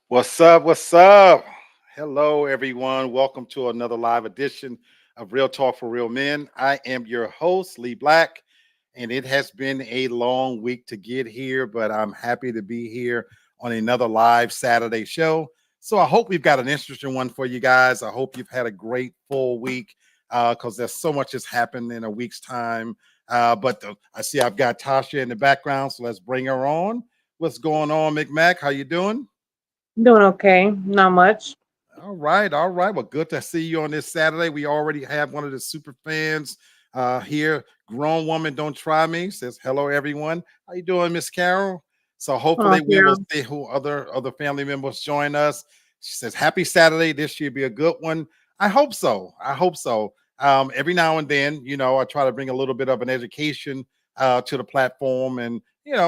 What's up? What's up? Hello, everyone. Welcome to another live edition of Real Talk for Real Men. I am your host, Lee Black, and it has been a long week to get here, but I'm happy to be here on another live Saturday show. So I hope we've got an interesting one for you guys. I hope you've had a great full week because there's so much has happened in a week's time. I see I've got Tasha in the background, so let's bring her on. What's going on, McMac? How you doing? Doing okay, not much. All right, all right. Well, good to see you on this Saturday. We already have one of the super fans here. Grown woman, don't try me. Says hello, everyone. How you doing, Miss Carol? So Oh, hopefully we will yeah. see who other family members join us. She says happy Saturday. This should be a good one. I hope so. I hope so. Every now and then, I try to bring a little bit of an education to the platform, and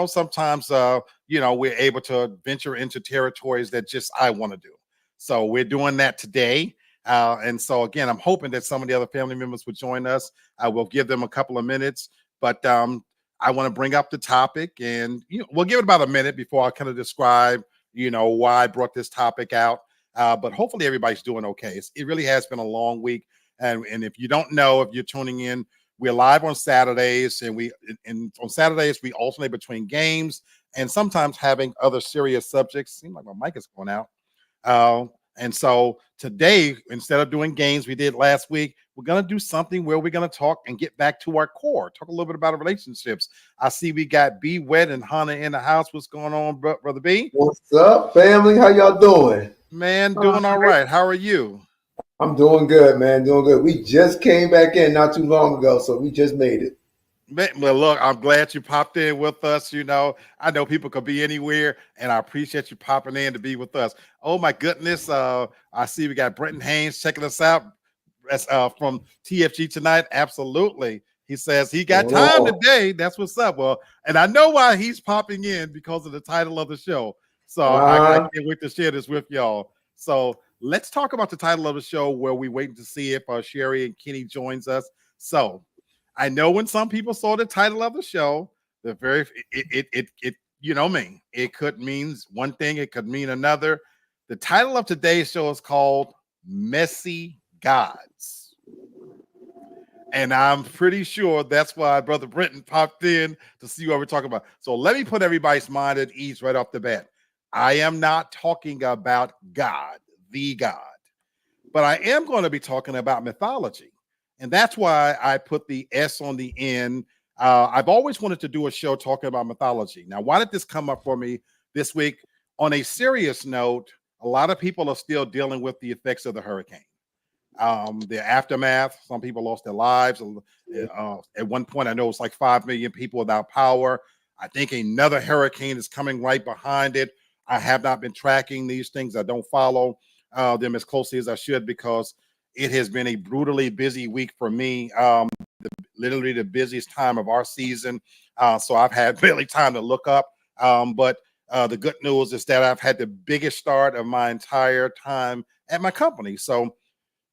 sometimes we're able to venture into territories that just I want to do. So we're doing that today. And so again, I'm hoping that some of the other family members would join us. I will give them a couple of minutes, but I want to bring up the topic, and we'll give it about a minute before I kind of describe, why I brought this topic out. But hopefully everybody's doing okay. It really has been a long week, and if you don't know, if you're tuning in, we're live on Saturdays, and on Saturdays we alternate between games and sometimes having other serious subjects. Seems like my mic is going out. Uh, and so today, instead of doing games we did last week, we're going to do something where we're going to talk and get back to our core, talk a little bit about our relationships. I see we got B Wet and Hannah in the house. What's going on, Brother B? What's up, family? How y'all doing? Man, Oh, doing all right. How are you? I'm doing good, man. Doing good. We just came back in not too long ago, so we just made it. Man, well, look, I'm glad you popped in with us. I know people could be anywhere, and I appreciate you popping in to be with us. Oh my goodness. I see we got Brenton Haynes checking us out. That's from TFG tonight. Absolutely. He says he got Going time on. today. That's what's up. Well, and I know why he's popping in because of the title of the show. So I Uh-huh. can't wait to share this with y'all. So let's talk about the title of the show where we waiting to see if Sherry and Kenny joins us. So I know when some people saw the title of the show, the very it you know me, it could mean one thing, it could mean another. The title of today's show is called Messy Gods. And I'm pretty sure that's why Brother Brenton popped in to see what we're talking about. So let me put everybody's mind at ease right off the bat. I am not talking about God, the God, but I am going to be talking about mythology. And that's why I put the S on the end. I've always wanted to do a show talking about mythology. Now, why did this come up for me this week? On a serious note, a lot of people are still dealing with the effects of the hurricane, the aftermath. Some people lost their lives. At one point, I know it's like 5 million people without power. I think another hurricane is coming right behind it. I have not been tracking these things. I don't follow them as closely as I should because it has been a brutally busy week for me. Literally the busiest time of our season. So I've had barely time to look up. But the good news is that I've had the biggest start of my entire time at my company. So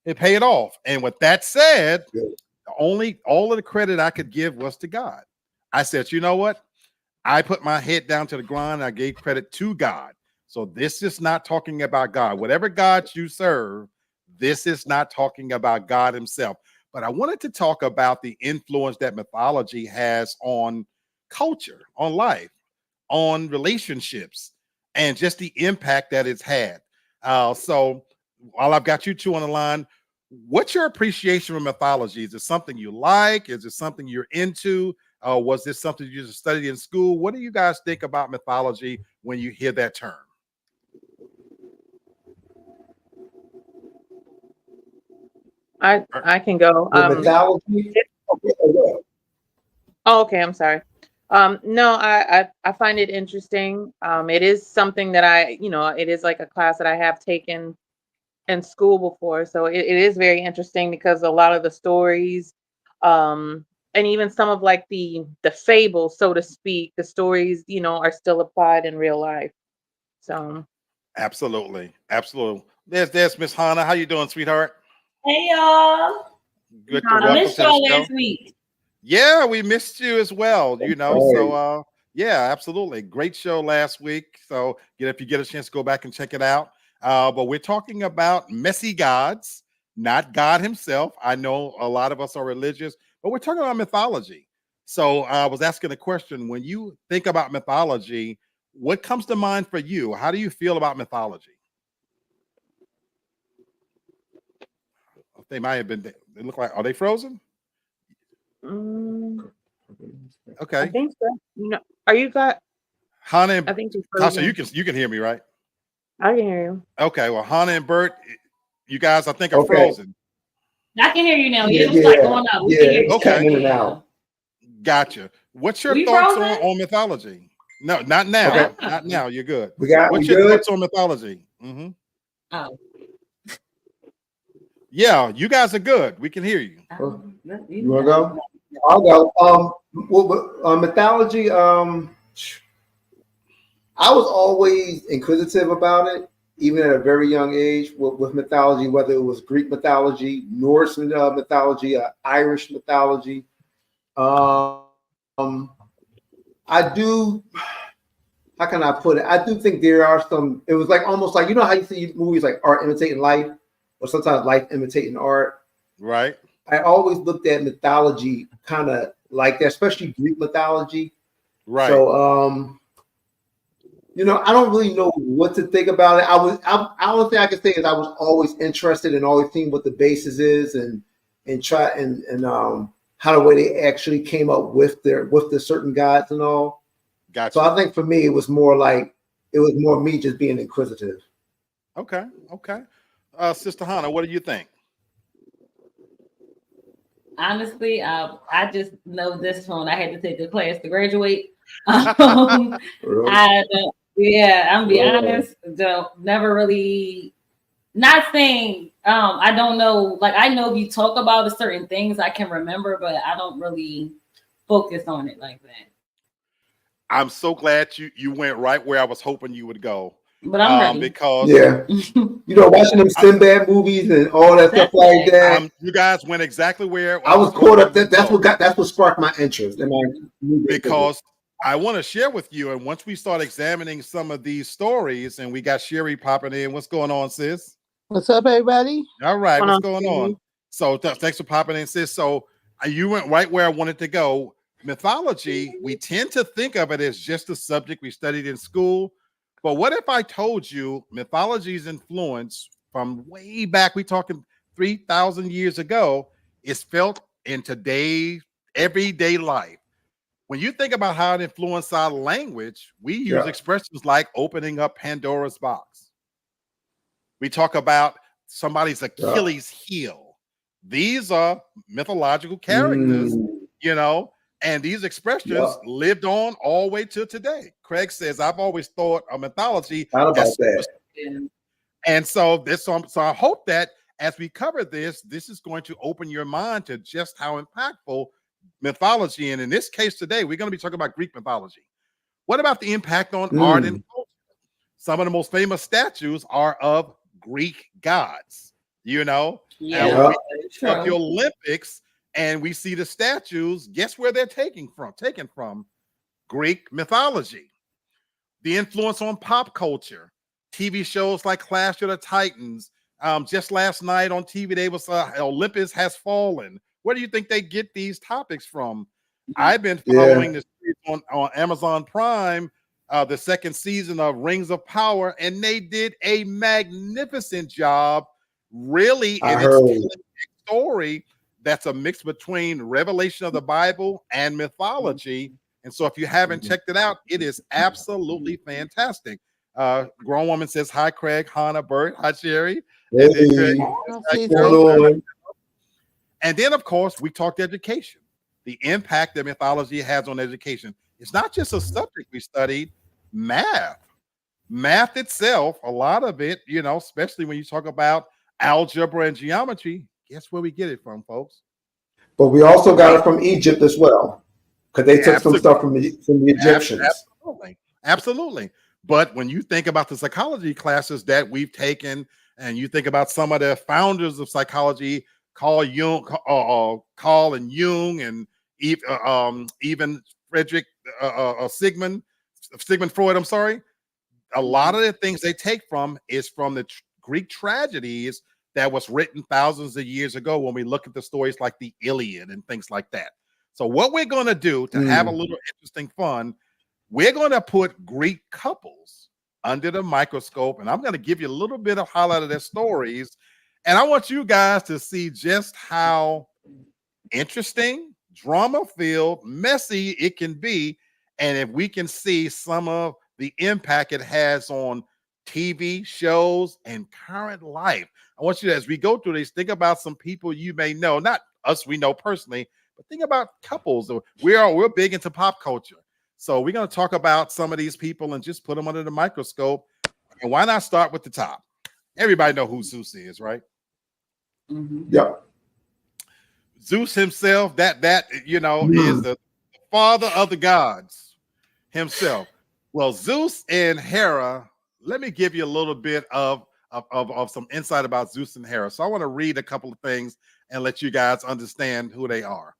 it paid off. And with that said, Good. all of the credit I could give was to God. I said, you know what? I put my head down to the ground. I gave credit to God. So this is not talking about God. Whatever God you serve, this is not talking about God himself. But I wanted to talk about the influence that mythology has on culture, on life, on relationships, and just the impact that it's had. So while I've got you two on the line, what's your appreciation of mythology? Is it something you like? Is it something you're into? Was this something you just studied in school? What do you guys think about mythology when you hear that term? I Er, I can go. With mythology, okay, well, Oh, okay. I'm sorry. No, I find it interesting. It is something that it is like a class that I have taken in school before, so it is very interesting because a lot of the stories, and even some of like the fables, so to speak, the stories, are still applied in real life. So Absolutely, absolutely. There's Miss Hannah. How you doing, sweetheart? Hey y'all. Good to I Hannah. welcome missed to the y'all show. last week. Yeah, we missed you as well. hey, So Yeah, absolutely. Great show last week. So if you get a chance, go back and check it out. But we're talking about messy gods, not God himself. I know a lot of us are religious, but we're talking about mythology. So I was asking a question. When you think about mythology, what comes to mind for you? How do you feel about mythology? They might have been, they look like, are they frozen? Mm, I Okay. think so. No, are you got? Hannah I and think you're Tasha, frozen. you can hear me, right? I can hear you. Okay. Well, Hannah and Bert, you guys, I think are Okay. frozen. I can hear you now. Yeah, It was like yeah, going out. We yeah. can hear It's you. Okay. cutting in and Yeah. out. Gotcha. What's your We thoughts frozen? on mythology? No, not now. Okay. Not now. You're good. We What's your good? thoughts on mythology? Oh. Yeah, you guys are good. We can hear you. You want to go? I'll go. Mythology. I was always inquisitive about it, even at a very young age with mythology, whether it was Greek mythology, Norse mythology, Irish mythology. I do. How can I put it? I do think there are some. It was like almost like, you know how you see movies like art imitating life, or sometimes life imitating art. Right. I always looked at mythology kind of like that, especially Greek mythology. Right. So, I don't really know what to think about it. I only thing I can say is I was always interested in always seeing what the basis is and try and how the way they actually came up with the certain gods and all. Gotcha. So I think for me, it was more me just being inquisitive. Okay. Sister Hannah, what do you think? Honestly, I just know this one. I had to take a class to graduate. I don't, yeah, I'm be honest. Don't never really. Not saying I don't know. Like, I know if you talk about certain things, I can remember, but I don't really focus on it like that. I'm so glad you went right where I was hoping you would go. But I'm ready. Because watching them Sinbad movies and all that stuff like that. You guys went exactly where I was caught up. That's what sparked my interest. Because I want to share with you. And once we start examining some of these stories, and we got Sherry popping in. What's going on, sis? What's up, everybody? All right, what's going on? So thanks for popping in, sis. So you went right where I wanted to go. Mythology, we tend to think of it as just a subject we studied in school. But what if I told you mythology's influence from way back, we talking 3,000 years ago, is felt in today's everyday life? When you think about how it influenced our language, we use expressions like opening up Pandora's box. We talk about somebody's Achilles heel. These are mythological characters, and these expressions lived on all the way to today. Craig says, I've always thought of mythology. And so I hope that as we cover this is going to open your mind to just how impactful mythology. And in this case today, we're going to be talking about Greek mythology. What about the impact on art and culture? Some of the most famous statues are of Greek gods, Yeah, the Olympics, and we see the statues. Guess where they're taken from? Greek mythology. The influence on pop culture, TV shows like Clash of the Titans. Just last night on TV, they was Olympus Has Fallen. Where do you think they get these topics from? I've been following this on Amazon Prime, the second season of Rings of Power, and they did a magnificent job. Really, and it's a story that's a mix between revelation of the Bible and mythology. And so if you haven't checked it out, it is absolutely fantastic. Grown woman says, hi, Craig, Hannah, Bert, hi, Sherry. And then, of course, we talked education, the impact that mythology has on education. It's not just a subject we studied, math itself, a lot of it, especially when you talk about algebra and geometry. Guess where we get it from, folks? But we also got it from Egypt as well, because they took some stuff from the Egyptians. Absolutely. But when you think about the psychology classes that we've taken, and you think about some of the founders of psychology, Carl and Jung, and even Friedrich Sigmund Freud, I'm sorry, a lot of the things they take from is from the Greek tragedies that was written thousands of years ago when we look at the stories like the Iliad and things like that. So what we're going to do to have a little interesting fun, we're going to put Greek couples under the microscope, and I'm going to give you a little bit of highlight of their stories. And I want you guys to see just how interesting, drama-filled, messy it can be. And if we can see some of the impact it has on TV shows and current life. I want you to, as we go through this, think about some people you may know, not us we know personally, but think about couples. We're big into pop culture. So we're going to talk about some of these people and just put them under the microscope. And why not start with the top? Everybody know who Zeus is, right? Yep. Zeus himself, that is the father of the gods himself. Well, Zeus and Hera, let me give you a little bit of some insight about Zeus and Hera. So I want to read a couple of things and let you guys understand who they are.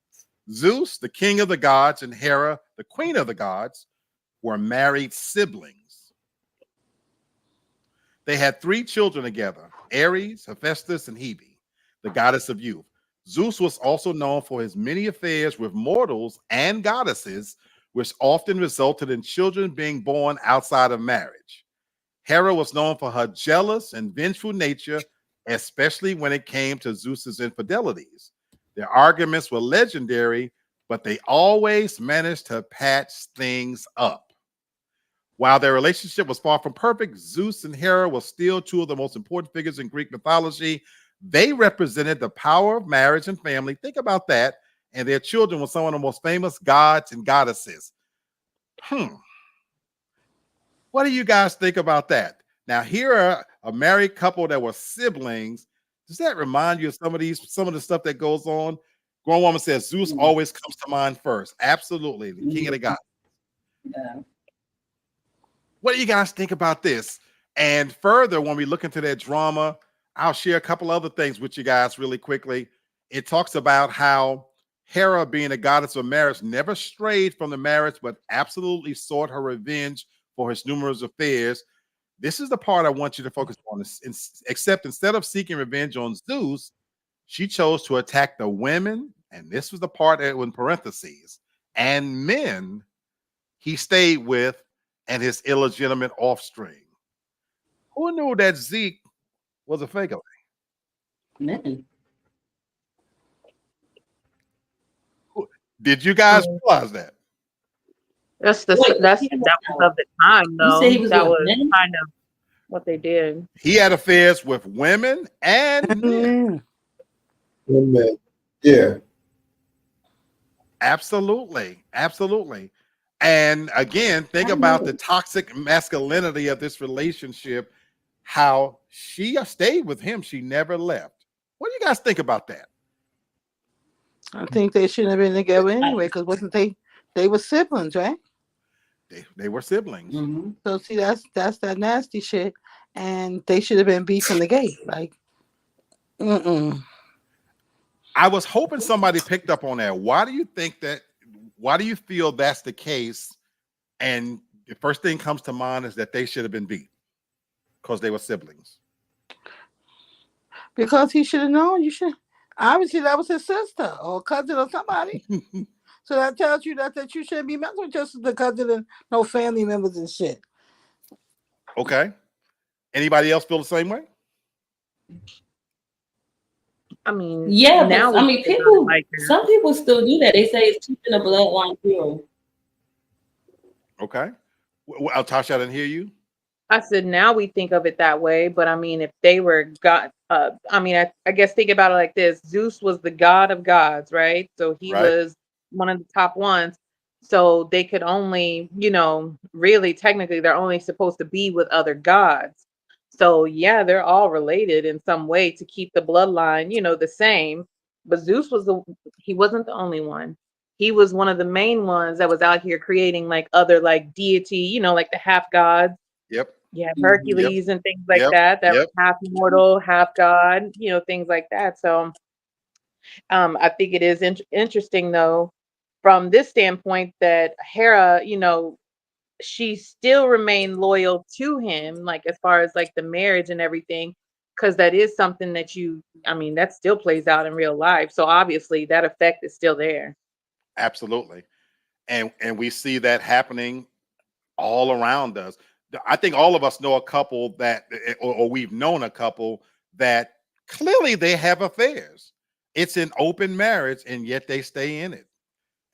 Zeus, the king of the gods, and Hera, the queen of the gods, were married siblings. They had 3 children together, Ares, Hephaestus, and Hebe, the goddess of youth. Zeus was also known for his many affairs with mortals and goddesses, which often resulted in children being born outside of marriage. Hera was known for her jealous and vengeful nature, especially when it came to Zeus's infidelities. Their arguments were legendary, but they always managed to patch things up. While their relationship was far from perfect, Zeus and Hera were still 2 of the most important figures in Greek mythology. They represented the power of marriage and family. Think about that. And their children were some of the most famous gods and goddesses. What do you guys think about that? Now, here are a married couple that were siblings. Does that remind you of some of the stuff that goes on? Grown woman says Zeus always comes to mind first. Absolutely, the king of the gods. Yeah. What do you guys think about this? And further, when we look into that drama, I'll share a couple other things with you guys really quickly. It talks about how Hera, being a goddess of marriage, never strayed from the marriage, but absolutely sought her revenge for his numerous affairs. This is the part I want you to focus on. Except instead of seeking revenge on Zeus, she chose to attack the women, and this was the part that in parentheses, and men he stayed with and his illegitimate offspring. Who knew that Zeke was a fake? Men. Did you guys realize that? That was of the time, though. You say he was that with was men? kind of what they did. He had affairs with women and men. Yeah. Absolutely. And again, think about the toxic masculinity of this relationship, how she stayed with him. She never left. What do you guys think about that? I think they shouldn't have been together anyway, because wasn't they were siblings, right? They were siblings. Mm-hmm. So see, that's that nasty shit, and they should have been beat from the gate. Like, I was hoping somebody picked up on that. Why do you think that? Why do you feel that's the case? And the first thing comes to mind is that they should have been beat because they were siblings. Because he should have known. You should obviously that was his sister or cousin or somebody. So that tells you that you shouldn't be messing with your sister, cousin, and no family members and shit. Okay. Anybody else feel the same way? I mean, Yeah, now but I mean, some people still do that. They say it's keeping the bloodline pure. Okay. Well, Tasha, I didn't hear you. I said now we think of it that way, but I mean, if they were God, I guess think about it like this: Zeus was the god of gods, right? So he was one of the top ones. So they could only, really technically, they're only supposed to be with other gods. So yeah, they're all related in some way to keep the bloodline, the same. But Zeus he wasn't the only one. He was one of the main ones that was out here creating like other like deity, like the half gods. Yep. Yeah, Hercules and things like that were half mortal, half god, things like that. So I think it is interesting though, from this standpoint that Hera, she still remained loyal to him, like as far as like the marriage and everything, because that is something that that still plays out in real life. So obviously that effect is still there. Absolutely. And we see that happening all around us. I think all of us know a couple that, or we've known a couple that clearly they have affairs. It's an open marriage, and yet they stay in it.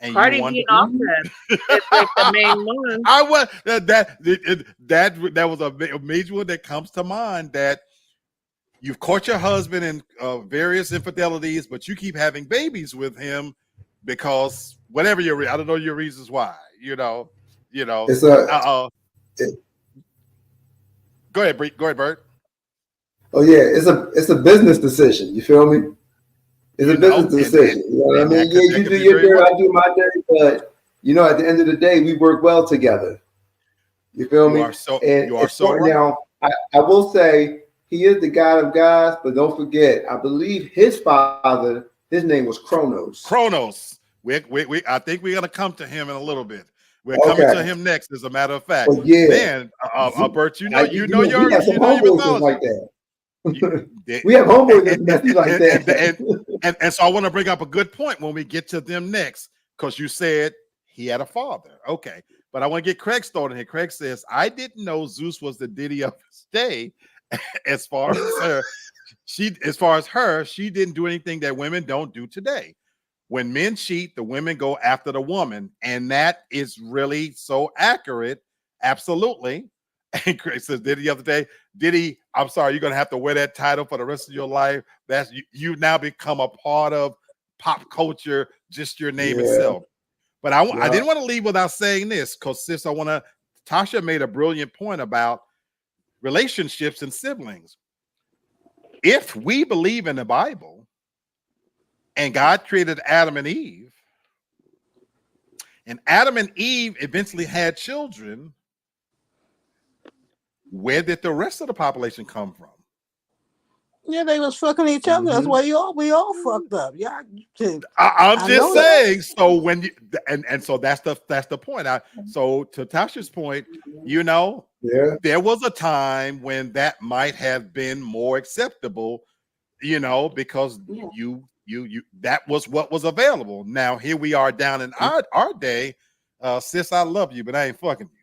And you Cardi wonder. B and Offset, it's like the main one. I was that was a major one that comes to mind. That you've caught your husband in various infidelities, but you keep having babies with him because whatever I don't know your reasons why. It's a. Go ahead, Bree. Go ahead, Bert. Oh yeah, it's a business decision. You feel me? It's a business decision. You know what I mean? Yeah, you do your dirt, I do my dirt, but at the end of the day, we work well together. You feel me? You are so right. Now, I will say he is the God of gods, but don't forget, I believe his father, his name was Kronos. Kronos. I think we're gonna come to him in a little bit. We're coming to him next, as a matter of fact. But yeah, man, Bert, we have some homeboys like that. We have homeboys that's messy like that. And so I want to bring up a good point when we get to them next, because you said he had a father. Okay. But I want to get Craig started here. Craig says, I didn't know Zeus was the deity of his day. As far as her, she didn't do anything that women don't do today. When men cheat, the women go after the woman. And that is really so accurate. Absolutely. And Craig says, did the other day, I'm sorry, you're going to have to wear that title for the rest of your life. That's you now become a part of pop culture, just your name itself. But I didn't want to leave without saying this, because Tasha made a brilliant point about relationships and siblings. If we believe in the Bible and God created Adam and Eve, and Adam and Eve eventually had children, where did the rest of the population come from? Yeah, they was fucking each other. That's why we all fucked up. Yeah, I'm just saying. So when you so that's the point. So to Tasha's point, there was a time when that might have been more acceptable, because you that was what was available. Now here we are down in our day. Sis, I love you, but I ain't fucking you.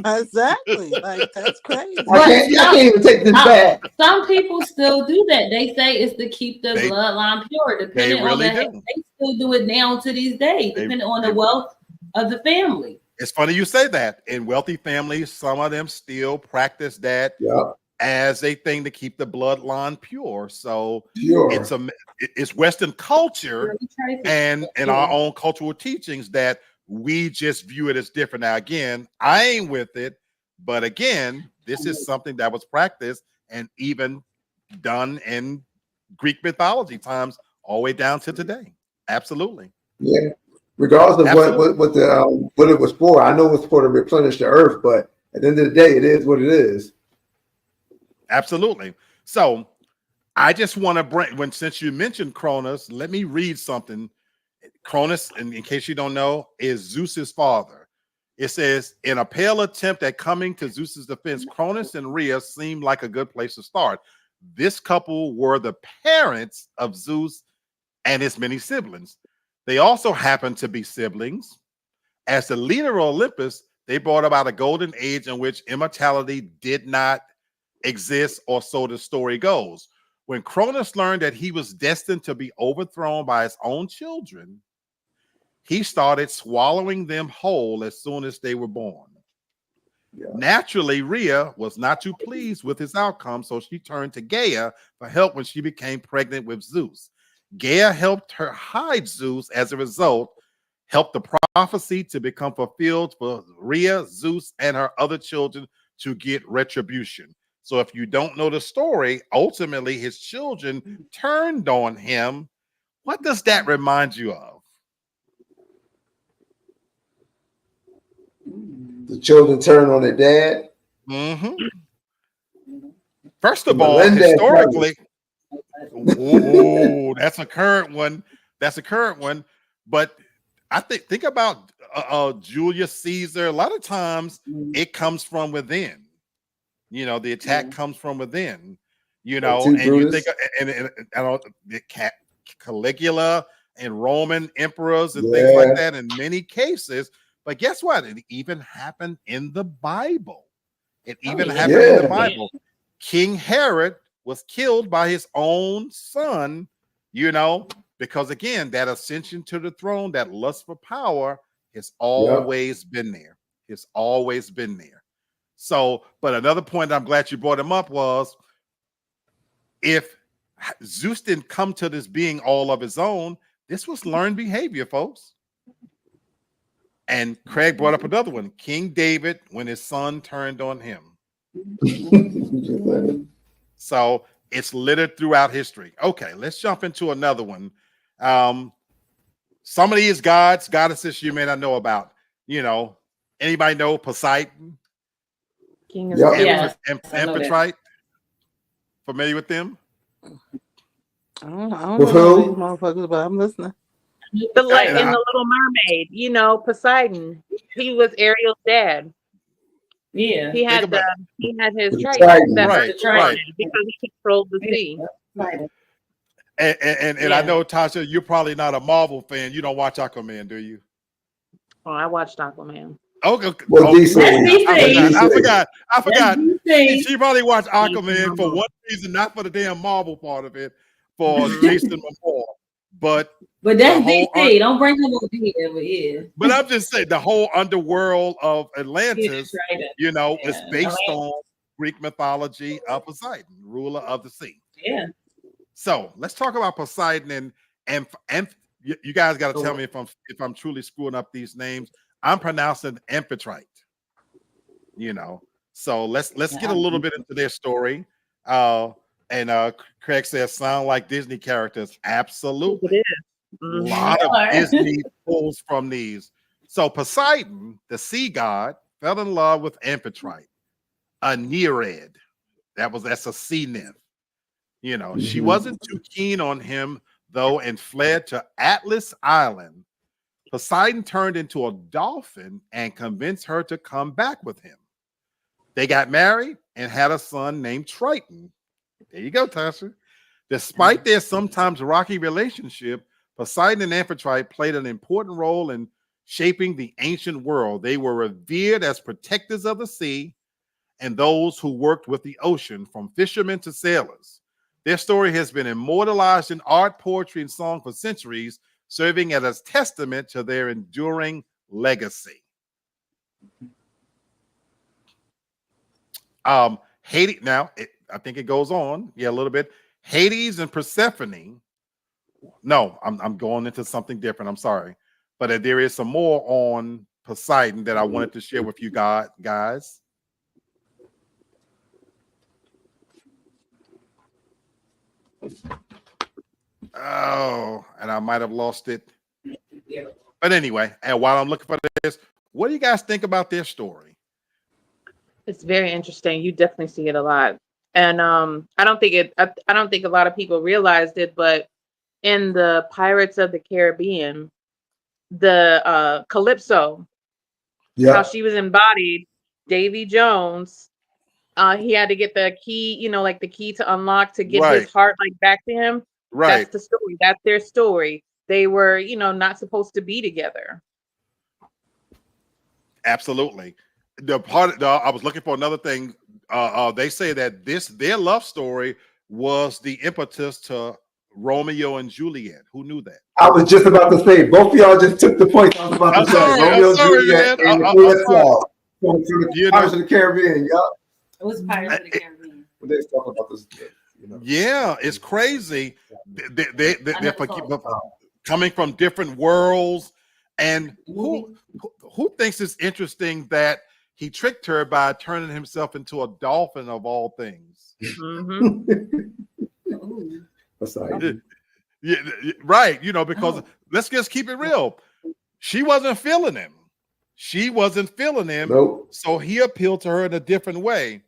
Exactly. Like, that's crazy. I can't even take this back. Some people still do that. They say it's to keep the bloodline pure. Depending on that, they still do it now to these days, depending on the wealth of the family. It's funny you say that. In wealthy families, some of them still practice that as a thing to keep the bloodline pure. So it's Western culture and our own cultural teachings that we just view it as different. Now, again, I ain't with it, but again, this is something that was practiced and even done in Greek mythology times all the way down to today. Absolutely. Yeah. Regardless of what it was for, I know it's for to replenish the earth, but at the end of the day, it is what it is. Absolutely. So I just want to bring, since you mentioned Cronus, let me read something. Cronus, in case you don't know, is Zeus's father. It says, in a pale attempt at coming to Zeus's defense, Cronus and Rhea seemed like a good place to start. This couple were the parents of Zeus and his many siblings. They also happened to be siblings. As the leader of Olympus, they brought about a golden age in which immortality did not exist, or so the story goes. When Cronus learned that he was destined to be overthrown by his own children, he started swallowing them whole as soon as they were born. Naturally, Rhea was not too pleased with his outcome, so she turned to Gaia for help when she became pregnant with Zeus. Gaia helped her hide Zeus. As a result, helped the prophecy to become fulfilled for Rhea, Zeus, and her other children to get retribution. So if you don't know the story, ultimately his children turned on him. What does that remind you of? The children turn on their dad. First of all, historically, that's a current one. But I think about Julius Caesar. A lot of times it comes from within. You know, the attack comes from within. You know, Too, and Brutus. you think and I don't the Caligula and Roman emperors and things Yeah. like that in many cases. But guess what? It even happened in the Bible. It even happened in the Bible. King Herod was killed by his own son, you know, because again, that ascension to the throne, that lust for power has always been there. It's always been there. So, but another point I'm glad you brought him up was if Zeus didn't come to this being all of his own, this was learned behavior, folks. And Craig brought up another one, King David, when his son turned on him. So it's littered throughout history. Okay, let's jump into another one. Some of these gods, goddesses you may not know about. You know, anybody know Poseidon? King of Amphitrite? Familiar with them? I don't know these motherfuckers, but I'm listening. The like in the Little Mermaid, you know, Poseidon. He was Ariel's dad. Yeah, he had his Triton, right, because he controlled the sea. And I know, Tasha, you're probably not a Marvel fan. You don't watch Aquaman, do you? Oh, I watched Aquaman. Okay. Well, I forgot. She probably watched Aquaman for one reason, not for the damn Marvel part of it, for Jason Momoa. But that's DC. Don't bring him over here, but yeah. But I'm just saying the whole underworld of Atlantis, you know, is based on Greek mythology of Poseidon, ruler of the sea. Yeah. So let's talk about Poseidon and you guys got to tell me if I'm truly screwing up these names. I'm pronouncing Amphitrite. You know, so let's get a little bit into their story. And Craig says, sound like Disney characters. Absolutely. It is. A lot of Disney pulls from these. So Poseidon, the sea god, fell in love with Amphitrite, a Nereid. That's a sea nymph. You know, she wasn't too keen on him, though, and fled to Atlas Island. Poseidon turned into a dolphin and convinced her to come back with him. They got married and had a son named Triton. There you go, Tasha. Despite their sometimes rocky relationship, Poseidon and Amphitrite played an important role in shaping the ancient world. They were revered as protectors of the sea and those who worked with the ocean, from fishermen to sailors. Their story has been immortalized in art, poetry, and song for centuries, serving as a testament to their enduring legacy. Hades, now, I think it goes on, a little bit. Hades and Persephone. No, I'm going into something different. I'm sorry. But there is some more on Poseidon that I wanted to share with you guys. Oh, and I might have lost it. But anyway, and while I'm looking for this, what do you guys think about their story? It's very interesting. You definitely see it a lot. And I don't think a lot of people realized it, but in the Pirates of the Caribbean, the Calypso, how she was embodied, Davy Jones, he had to get the key, like the key to unlock to get his heart back to him. Right. That's the story. That's their story. They were, not supposed to be together. Absolutely. I was looking for another thing. They say that their love story was the impetus to Romeo and Juliet. Who knew that? I was just about to say, both of y'all just took the point I was about to say. Romeo and Juliet and the Pirates of the Caribbean. It was Pirates of the Caribbean. They talk about this. Yeah, it's crazy. They're coming from different worlds. And who thinks it's interesting that he tricked her by turning himself into a dolphin of all things? Yeah, right. Because let's just keep it real. She wasn't feeling him. Nope. So he appealed to her in a different way.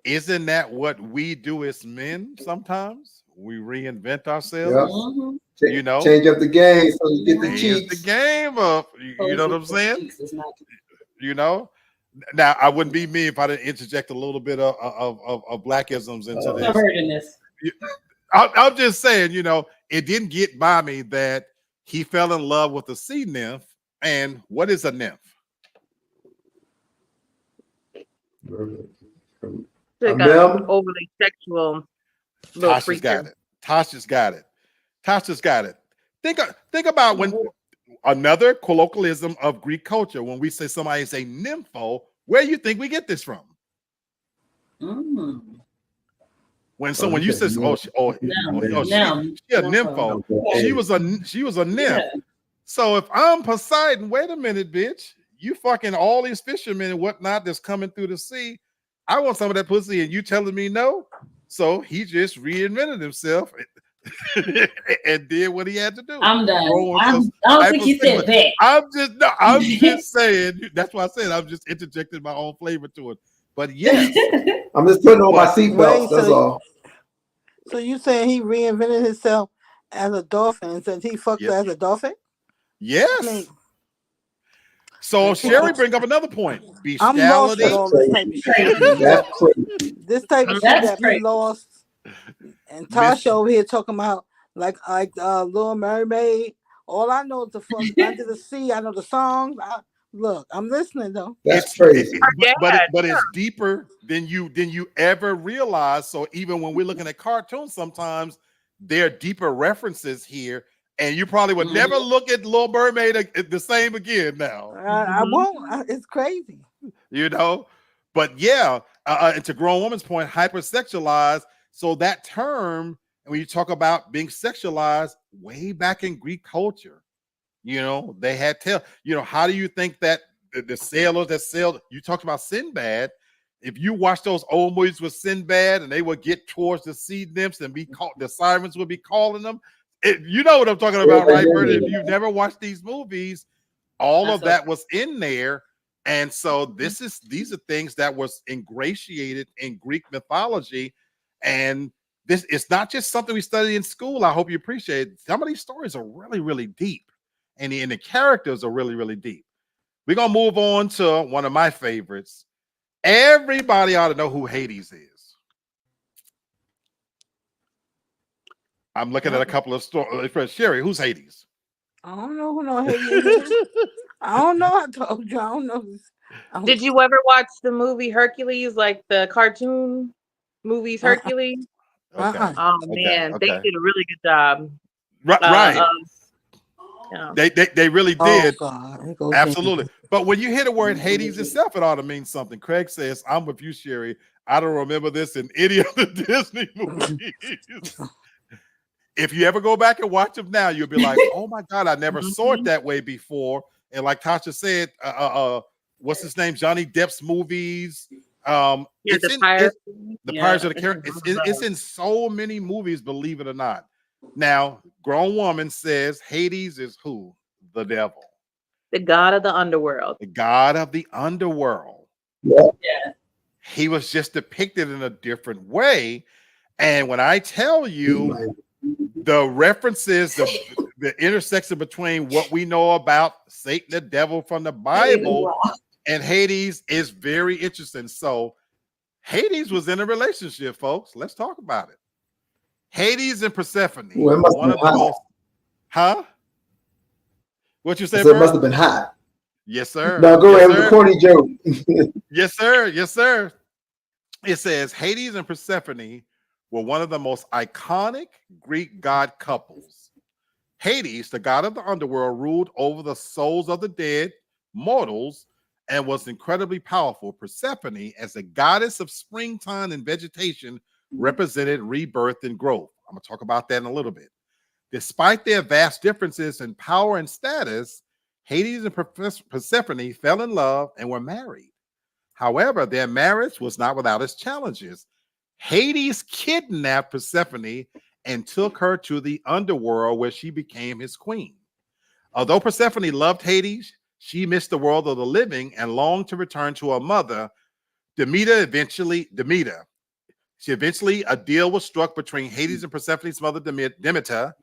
Isn't that what we do as men sometimes? We reinvent ourselves. You know, change up the game so you get the change cheeks. the game up. You know what I'm saying? You know. Now, I wouldn't be me if I didn't interject a little bit of blackisms into this. I'm hurting this. I'm just saying, you know, it didn't get by me that he fell in love with a sea nymph. And what is a nymph? Like an overly sexual little Tasha's creature. got it. Tasha's got it. Tasha's got it. Think about when another colloquialism of Greek culture, when we say somebody is a nympho, where do you think we get this from? When someone you says, she a nympho. She was a nymph. Yeah. So if I'm Poseidon, wait a minute, bitch. You fucking all these fishermen and whatnot that's coming through the sea. I want some of that pussy, and you telling me no. So he just reinvented himself and did what he had to do. I'm done. I don't think he said that. I'm just saying. That's why I said I'm just interjecting my own flavor to it. But yes, I'm just putting on my seatbelt. That's all. So you saying he reinvented himself as a dolphin and said he fucked her as a dolphin? Yes. I mean, so Sherry bring up another point. Bestiality. I'm lost with all this type of shit. This type of shit that be lost. And Tasha over here talking about like Little Mermaid. All I know is the fuck Under the Sea. I know the songs. Look, I'm listening though. That's crazy. But it's deeper than you ever realize. So even when we're looking at cartoons, sometimes there are deeper references here. And you probably would never look at Little Mermaid the same again now. I won't. It's crazy. You know? But yeah, and to grown woman's point, hypersexualized. So that term, and when you talk about being sexualized, way back in Greek culture, you know, they had how do you think that the sailors that sailed, you talked about Sinbad. If you watch those old movies with Sinbad and they would get towards the sea nymphs and be called, the sirens would be calling them. You know what I'm talking about, right, Bernie? If you've never watched these movies, all of that was in there. And so these are things that was ingratiated in Greek mythology. And this it's not just something we study in school. I hope you appreciate it. Some of these stories are really, really deep. And the characters are really, really deep. We're going to move on to one of my favorites. Everybody ought to know who Hades is. I'm looking at a couple of stories. Sherry, who's Hades? I don't know who no Hades is. I don't know. I told you. I don't know. Did you ever watch the movie Hercules, like the cartoon movies Hercules? Okay. Oh man, they did a really good job. Right. They really did. Oh, absolutely. But when you hear the word Hades itself, it ought to mean something. Craig says, I'm with you, Sherry. I don't remember this in any of the Disney movies. If you ever go back and watch them now, you'll be like, oh my God, I never saw it that way before. And like Tasha said, what's his name? Johnny Depp's movies. The Pirates of the Caribbean. It's in so many movies, believe it or not. Now, grown woman says Hades is who? The devil. The god of the underworld. The god of the underworld. Yeah. He was just depicted in a different way. And when I tell you the references, the intersection between what we know about Satan, the devil from the Bible, and Hades is very interesting. So Hades was in a relationship, folks. Let's talk about it. Hades and Persephone. Ooh, it must have been hot. What you say, It must have been hot. Yes, sir. No, go ahead with the corny joke. Yes, sir. Yes, sir. It says Hades and Persephone were one of the most iconic Greek god couples. Hades, the god of the underworld, ruled over the souls of the dead, mortals, and was incredibly powerful. Persephone, as the goddess of springtime and vegetation, represented rebirth and growth. I'm going to talk about that in a little bit. Despite their vast differences in power and status, Hades and Persephone fell in love and were married. However, their marriage was not without its challenges. Hades kidnapped Persephone and took her to the underworld where she became his queen. Although Persephone loved Hades, she missed the world of the living and longed to return to her mother, Demeter. Eventually, a deal was struck between Hades and Persephone's mother, Demeter,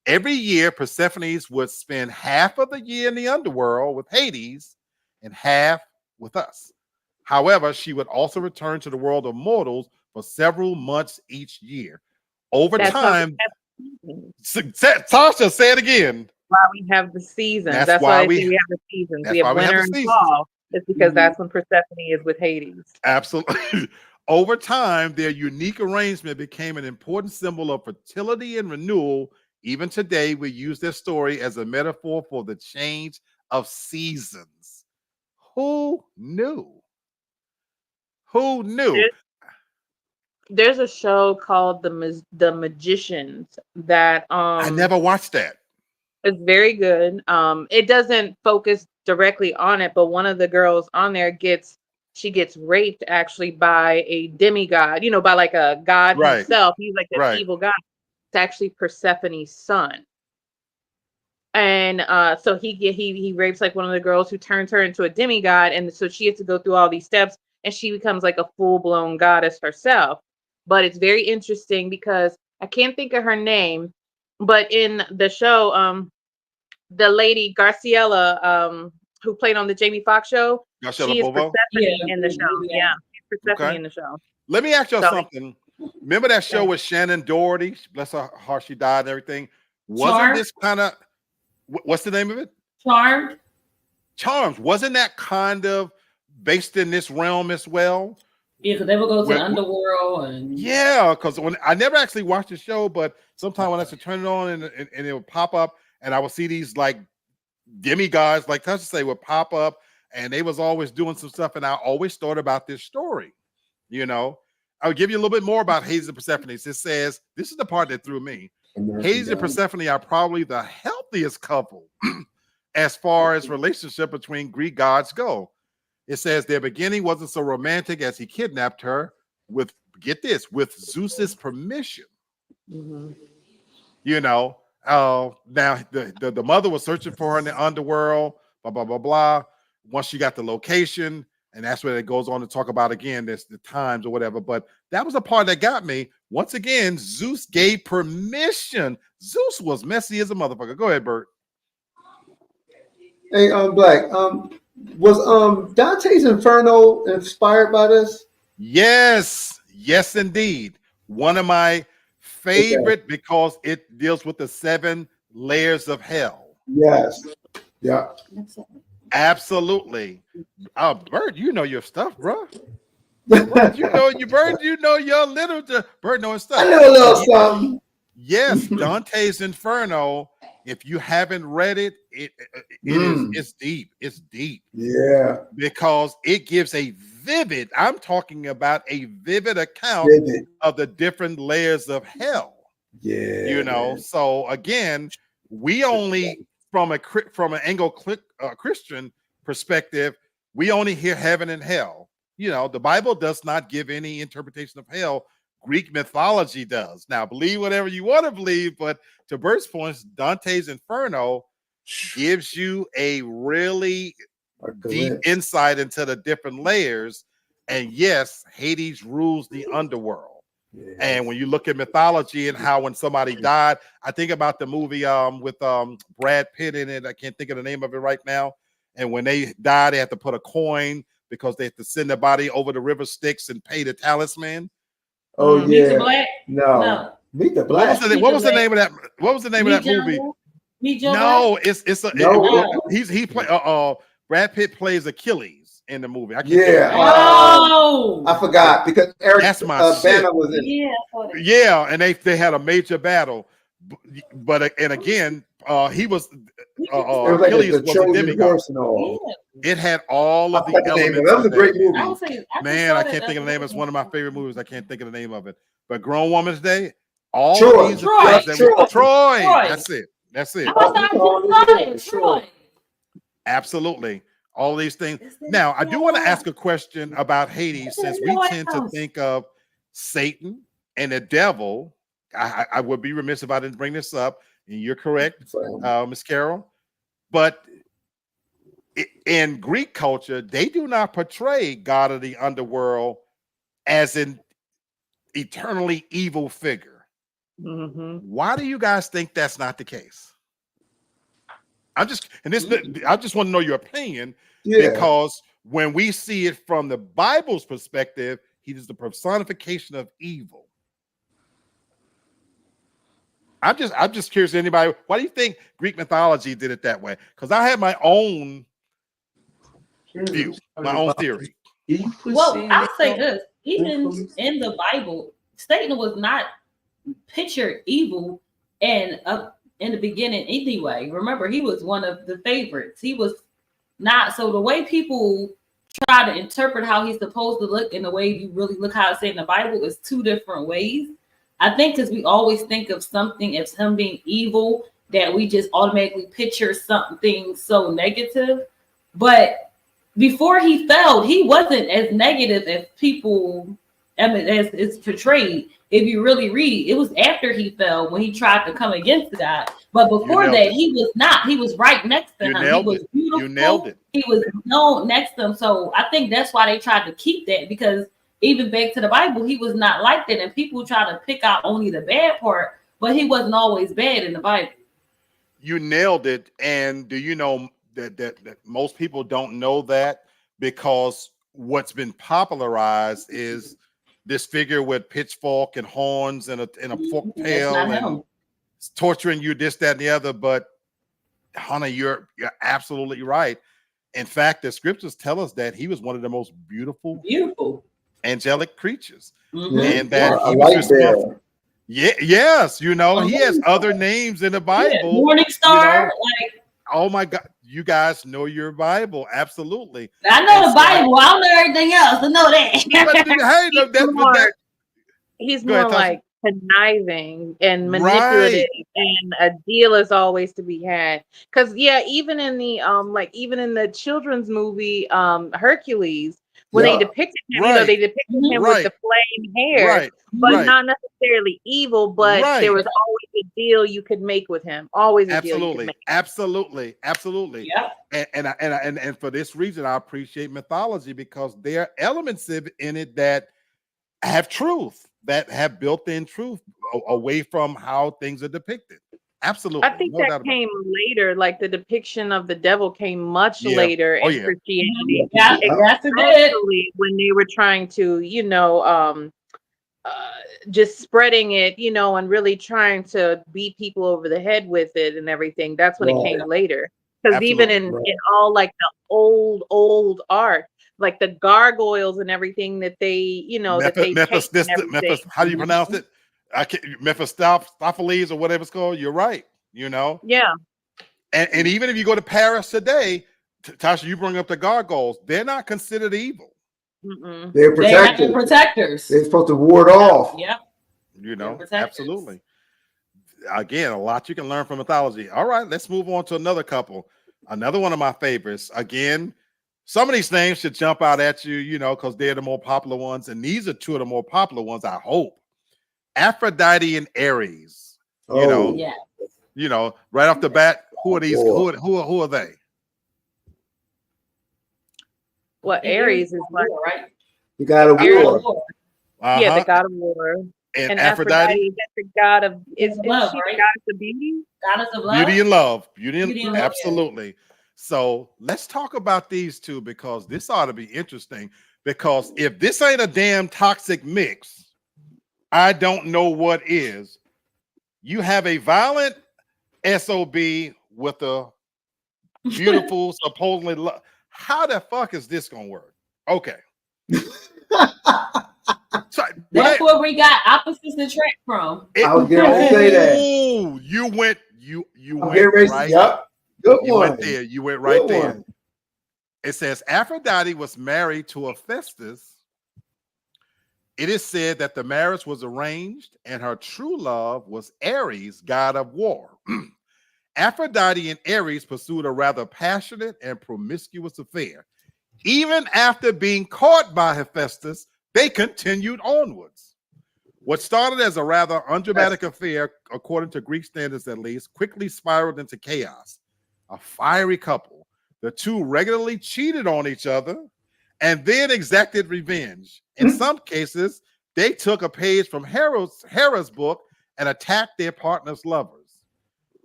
Every year, Persephone would spend half of the year in the underworld with Hades and half with us. However, she would also return to the world of mortals for several months each year. Over time, Tasha, say it again. Why we have the seasons. That's why why they say we have the seasons. That's We have why we have winter the and seasons. fall. It's because that's when Persephone is with Hades. Absolutely. Over time, their unique arrangement became an important symbol of fertility and renewal. Even today, we use their story as a metaphor for the change of seasons. Who knew? Who knew? There's a show called The Magicians that I never watched that. It's very good. It doesn't focus directly on it, but one of the girls on there gets raped actually by a demigod, by like a god himself. He's like the evil god. It's actually Persephone's son. And so he rapes like one of the girls who turns her into a demigod, and so she has to go through all these steps, and she becomes like a full-blown goddess herself. But it's very interesting because I can't think of her name, but in the show, the lady Garciela, who played on the Jamie Foxx show, she is Persephone in the show. Yeah, she's Persephone in the show. Let me ask y'all something. Remember that show with Shannon Doherty? Bless her heart, she died and everything. Wasn't this kind of, what's the name of it? Charmed. Wasn't that kind of based in this realm as well? Yeah, because they would go to the underworld and because when I never actually watched the show, but sometimes when I should turn it on and it would pop up, and I would see these like demigods, like Tasha say, would pop up, and they was always doing some stuff, and I always thought about this story. I'll give you a little bit more about Hades and Persephone. It says this is the part that threw me. Hades and Persephone are probably the healthiest couple as far as relationship between Greek gods go. It says their beginning wasn't so romantic as he kidnapped her with, get this, with Zeus's permission. Now the mother was searching for her in the underworld, blah, blah, blah, blah. Once she got the location, and that's where it goes on to talk about again, there's the times or whatever. But that was the part that got me. Once again, Zeus gave permission. Zeus was messy as a motherfucker. Go ahead, Bert. Hey, Black. Was Dante's Inferno inspired by this? Yes, indeed. One of my favorite because it deals with the 7 layers of hell. Yes. Yeah. Absolutely. Bert, you know your stuff, bro. Bert, you know your literature. Bert knows stuff. I know a little something. Yes, Dante's Inferno. If you haven't read it, it's deep. It's deep. Yeah. Because it gives a vivid, I'm talking about a vivid account of the different layers of hell. Yeah. So again, we only from an Anglo Christian perspective, we only hear heaven and hell. The Bible does not give any interpretation of hell. Greek mythology does. Now, believe whatever you want to believe, but to Bert's point, Dante's Inferno gives you a really deep insight into the different layers. And yes, Hades rules the underworld. Yes. And when you look at mythology and how when somebody died, I think about the movie with Brad Pitt in it. I can't think of the name of it right now. And when they die, they have to put a coin because they have to send their body over the river Styx and pay the talisman. Oh yeah. Meet the Black? No. Meet the Black. What was the name of that? What was the name of that movie? Meet Joe No, Black? he play Brad Pitt plays Achilles in the movie. I can't I forgot because Eric Bana was in it. Yeah, and they had a major battle. But and again, he was Achilles was a demigod. It had all of the elements. That was a great movie. I can't think of the name. It's one of my favorite movies. I can't think of the name of it. But Grown Woman's Day, all Troy. these Troy. That's it. Troy. Absolutely. All these things. Now, I do want to ask a question about Hades, since we tend to think of Satan and the devil. I would be remiss if I didn't bring this up, and you're correct, Miss Carol. But in Greek culture, they do not portray God of the underworld as an eternally evil figure. Why do you guys think that's not the case? I just want to know your opinion, because when we see it from the Bible's perspective, he is the personification of evil. I'm just curious, anybody, why do you think Greek mythology did it that way? Because I have my own view, my own theory. Well, I'll say this: even in the Bible, Satan was not pictured evil in the beginning anyway. Remember, he was one of the favorites. He was not. So the way people try to interpret how he's supposed to look and the way you really look how it's in the Bible is two different ways. I think because we always think of something as him being evil, that we just automatically picture something so negative. But before he fell, he wasn't as negative as people, as it's portrayed. If you really read, it was after he fell when he tried to come against God. But before that, he was not. He was right next to him. He was beautiful. You nailed it. He was known next to him. So I think that's why they tried to keep that, because even back to the Bible, he was not like that. And people try to pick out only the bad part, but he wasn't always bad in the Bible. You nailed it. And do you know that most people don't know that, because what's been popularized is this figure with pitchfork and horns and a fork tail and torturing you, this, that, and the other. But Hannah, you're absolutely right. In fact, the scriptures tell us that he was one of the most beautiful angelic creatures, and that he was responsible. Yes, you know, he has other names in the Bible. Morning Star, like, oh my God, you guys know your Bible, absolutely. I know the Bible. I don't know everything else. I know that. He's more like conniving and manipulative, and a deal is always to be had. Because even in the even in the children's movie Hercules, when they depicted him, they depicted him with the flame hair, but not necessarily evil. But there was always a deal you could make with him. Always a deal you could make. Absolutely. Yeah. And for this reason, I appreciate mythology, because there are elements in it that have truth, that have built-in truth away from how things are depicted. Absolutely. I think that came later, like the depiction of the devil came much later in Christianity. Especially when they were trying to, just spreading it, and really trying to beat people over the head with it and everything. That's when it came later. Because even in all like the old art, like the gargoyles and everything that they, how do you pronounce it? Mephistopheles or whatever it's called. You're right. Yeah. And even if you go to Paris today, Tasha, you bring up the gargoyles. They're not considered evil. They're protectors. They're supposed to ward off. Yeah. Absolutely. Again, a lot you can learn from mythology. All right, let's move on to another couple. Another one of my favorites. Again, some of these names should jump out at you, because they're the more popular ones. And these are two of the more popular ones, I hope. Aphrodite and Ares. Right off the bat, who are these? Who are they? Well, Ares is like the god of war. Yeah, the god of war. And Aphrodite is the god of love, she right? the goddess of beauty? Goddess of love. Beauty and love. Beauty and love, absolutely. So let's talk about these two, because this ought to be interesting. Because if this ain't a damn toxic mix, I don't know what is. You have a violent SOB with a beautiful, supposedly love. How the fuck is this gonna work? Okay. So, that's where we got opposites to track from. I was going to say that. Oh, you went right. Yep. Good you one. went there. You went right Good there. one. It says Aphrodite was married to Hephaestus. It is said that the marriage was arranged, and her true love was Ares, god of war. Aphrodite and Ares pursued a rather passionate and promiscuous affair. Even after being caught by Hephaestus, they continued onwards. What started as a rather undramatic affair, according to Greek standards at least, quickly spiraled into chaos. A fiery couple. The two regularly cheated on each other and then exacted revenge. In some cases, they took a page from Hera's book and attacked their partner's lovers.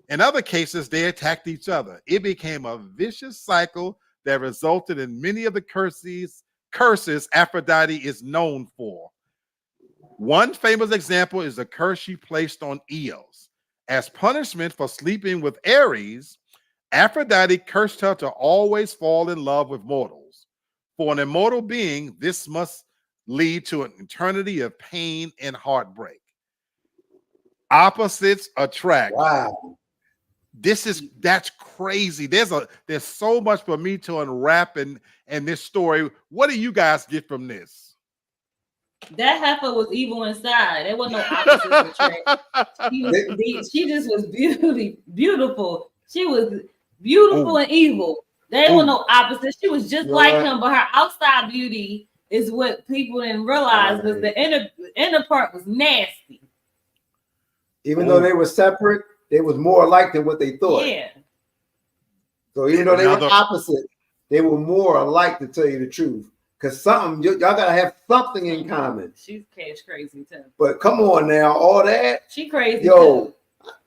In other cases, they attacked each other. It became a vicious cycle that resulted in many of the curses Aphrodite is known for. One famous example is the curse she placed on Eos. As punishment for sleeping with Ares, Aphrodite cursed her to always fall in love with mortals. For an immortal being, this must lead to an eternity of pain and heartbreak. Opposites attract. Wow. That's crazy. There's so much for me to unwrap in this story. What do you guys get from this? That heifer was evil inside. There was no opposites attract. She just was beautiful. She was beautiful and evil. There were no opposites. She was just like him, but her outside beauty is what people didn't realize was the inner part was nasty. Even though they were separate, they was more alike than what they thought. Yeah. So even though they were opposite, they were more alike, to tell you the truth. Because y'all gotta have something in common. She's cash crazy too. But come on now, all that. She crazy. Yo, too.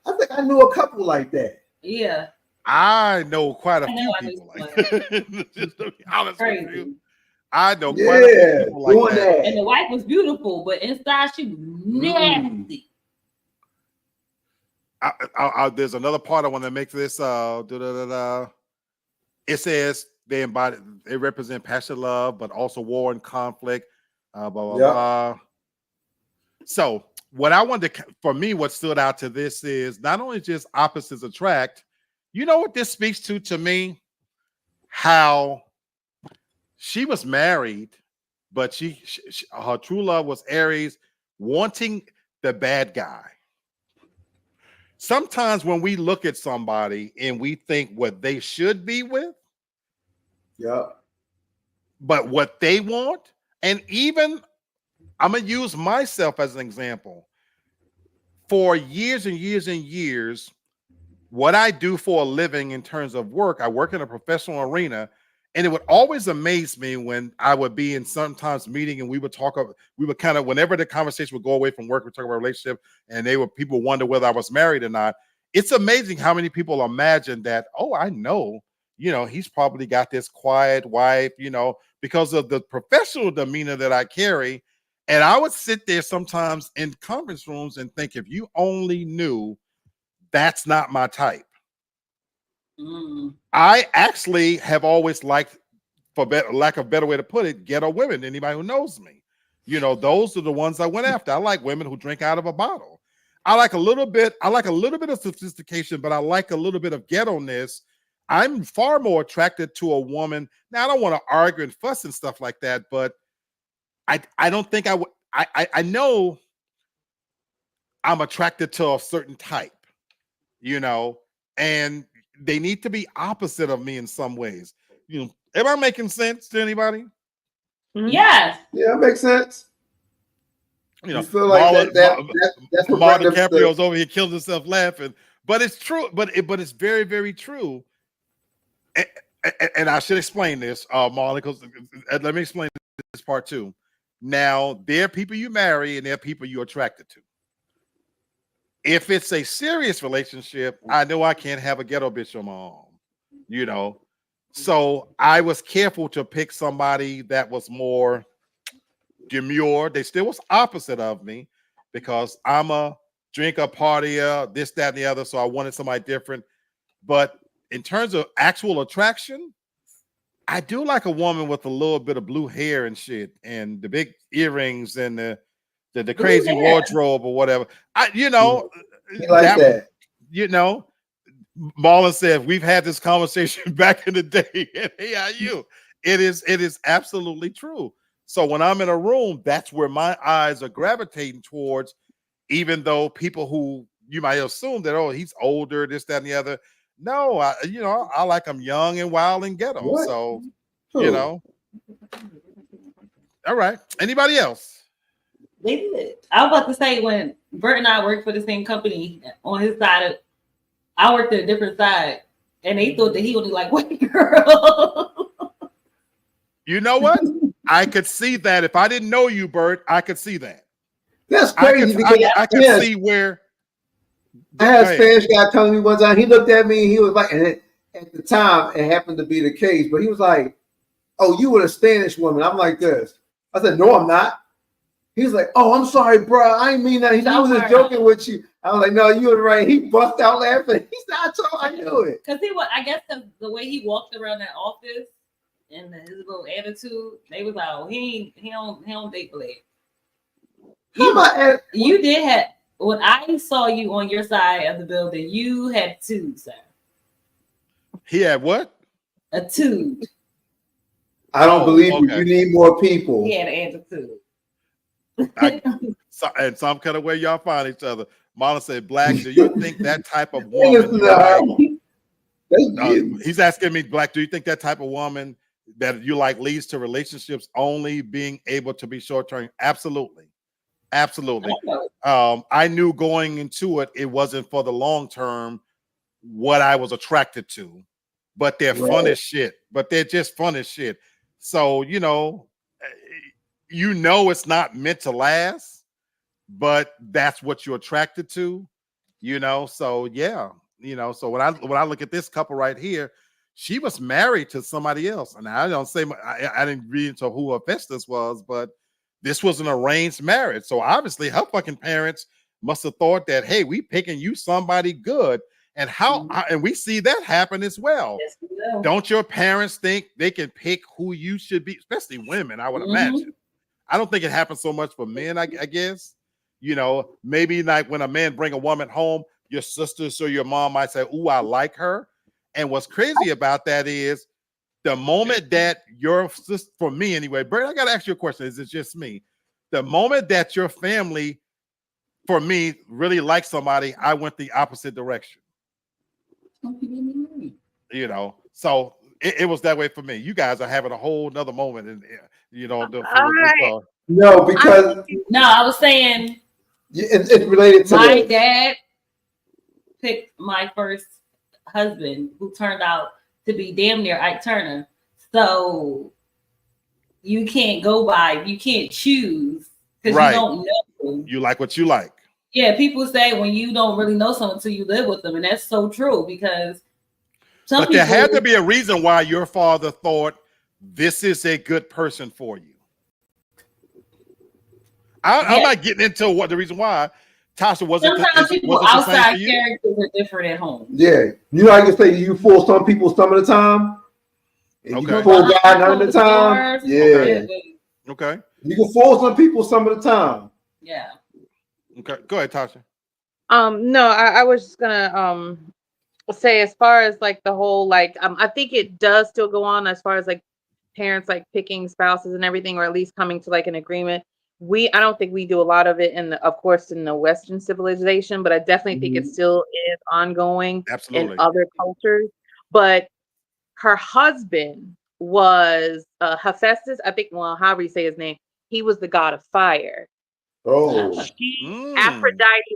I think I knew a couple like that. Yeah. I know quite a few people like that. Just to be honest with you. I know quite a few people like that. And the wife was beautiful, but inside she was nasty. There's another part I want to make this. It says they represent passion, love, but also war and conflict. Blah. So what I wanted to, for me, what stood out to this is not only just opposites attract. You know what this speaks to me? How she was married, but she her true love was Aries, wanting the bad guy. Sometimes when we look at somebody and we think what they should be with, but what they want, and even I'm gonna use myself as an example. For years and years and years, what I do for a living in terms of work, I work in a professional arena, and it would always amaze me when I would be in sometimes meeting and we would kind of, whenever the conversation would go away from work, we talk about relationship, and people wonder whether I was married or not. It's amazing how many people imagine that, oh, I know, he's probably got this quiet wife, because of the professional demeanor that I carry. And I would sit there sometimes in conference rooms and think, if you only knew, that's not my type. I actually have always liked, for lack of a better way to put it, ghetto women. Anybody who knows me, those are the ones I went after. I like women who drink out of a bottle. I like a little bit of sophistication, but I like a little bit of ghetto-ness. I'm far more attracted to a woman. Now, I don't want to argue and fuss and stuff like that, but I don't think I would. I know I'm attracted to a certain type, and they need to be opposite of me in some ways. Am I making sense to anybody? Yes. Yeah, it makes sense. You feel like that's Mark DiCaprio's over here killing himself laughing, but it's true. But it's very, very true. And I should explain this, Marlon, because let me explain this part too. Now, there are people you marry and there are people you're attracted to. If it's a serious relationship, I know I can't have a ghetto bitch on my arm, So I was careful to pick somebody that was more demure. They still was opposite of me because I'm a drinker, partier, this, that, and the other. So I wanted somebody different. But in terms of actual attraction, I do like a woman with a little bit of blue hair and shit, and the big earrings and the crazy wardrobe or whatever. You like that. Marlon said we've had this conversation back in the day at AIU. It is absolutely true. So when I'm in a room, that's where my eyes are gravitating towards, even though people who you might assume that, oh, he's older, this, that, and the other. No, I like him young and wild and ghetto. What? So, All right. Anybody else? They did. I was about to say, when Bert and I worked for the same company, on his side, I worked at a different side, and they thought that he only liked white girls. You know what? I could see that. If I didn't know you, Bert, I could see that. That's crazy. I could see where I had a Spanish guy telling me one time. He looked at me and he was like, and at the time it happened to be the case, but he was like, "Oh, you were a Spanish woman." I'm like this. I said, "No, I'm not." He's like, "Oh, I'm sorry, bro. I ain't mean that." He said, "I was just joking with you." I was like, "No, you were right." He bust out laughing. He said, I knew it. Because I guess the way he walked around that office and his little attitude, they was like, "Oh, he don't date black." You did have, when I saw you on your side of the building, you had two, sir. He had what? A two. I don't believe you. You need more people. He had an attitude. And some kind of way y'all find each other. Marlon said, Black, do you think that type of woman he's asking me, Black, do you think that type of woman that you like leads to relationships only being able to be short-term? Absolutely. Absolutely. I knew going into it, it wasn't for the long term what I was attracted to, but they're fun as shit. But they're just fun as shit. So, you know it's not meant to last, but that's what you're attracted to, So yeah, So when I look at this couple right here, she was married to somebody else, and I don't say I didn't read into who her Festus was, but this was an arranged marriage. So obviously her fucking parents must have thought that, hey, we picking you somebody good. And and we see that happen as well. Yes, we will. Don't your parents think they can pick who you should be, especially women, I would imagine. I don't think it happens so much for men, I guess. Maybe like when a man bring a woman home, your sisters or your mom might say, "Ooh, I like her." And what's crazy about that is the moment that your sister, for me anyway, Brett, I got to ask you a question. Is it just me? The moment that your family, for me, really likes somebody, I went the opposite direction. So it was that way for me. You guys are having a whole nother moment, and no, because I was saying it's related to my dad picked my first husband, who turned out to be damn near Ike Turner. So you can't choose because you don't know. You like what you like. Yeah, people say when you don't really know someone until you live with them, and that's so true because there had to be a reason why your father thought this is a good person for you. I'm not getting into what the reason why. Tasha, sometimes people outside characters are different at home. Yeah, I can say you fool some people some of the time. And you can fool God none of the time. Yeah. Okay. You can fool some people some of the time. Yeah. Okay. Go ahead, Tasha. No, I was just gonna say, as far as like the whole I think it does still go on as far as like parents like picking spouses and everything, or at least coming to like an agreement. I don't think we do a lot of it in the Western civilization, but I definitely think it still is ongoing in other cultures. But her husband was Hephaestus, I think. Well, however you say his name, he was the god of fire. Aphrodite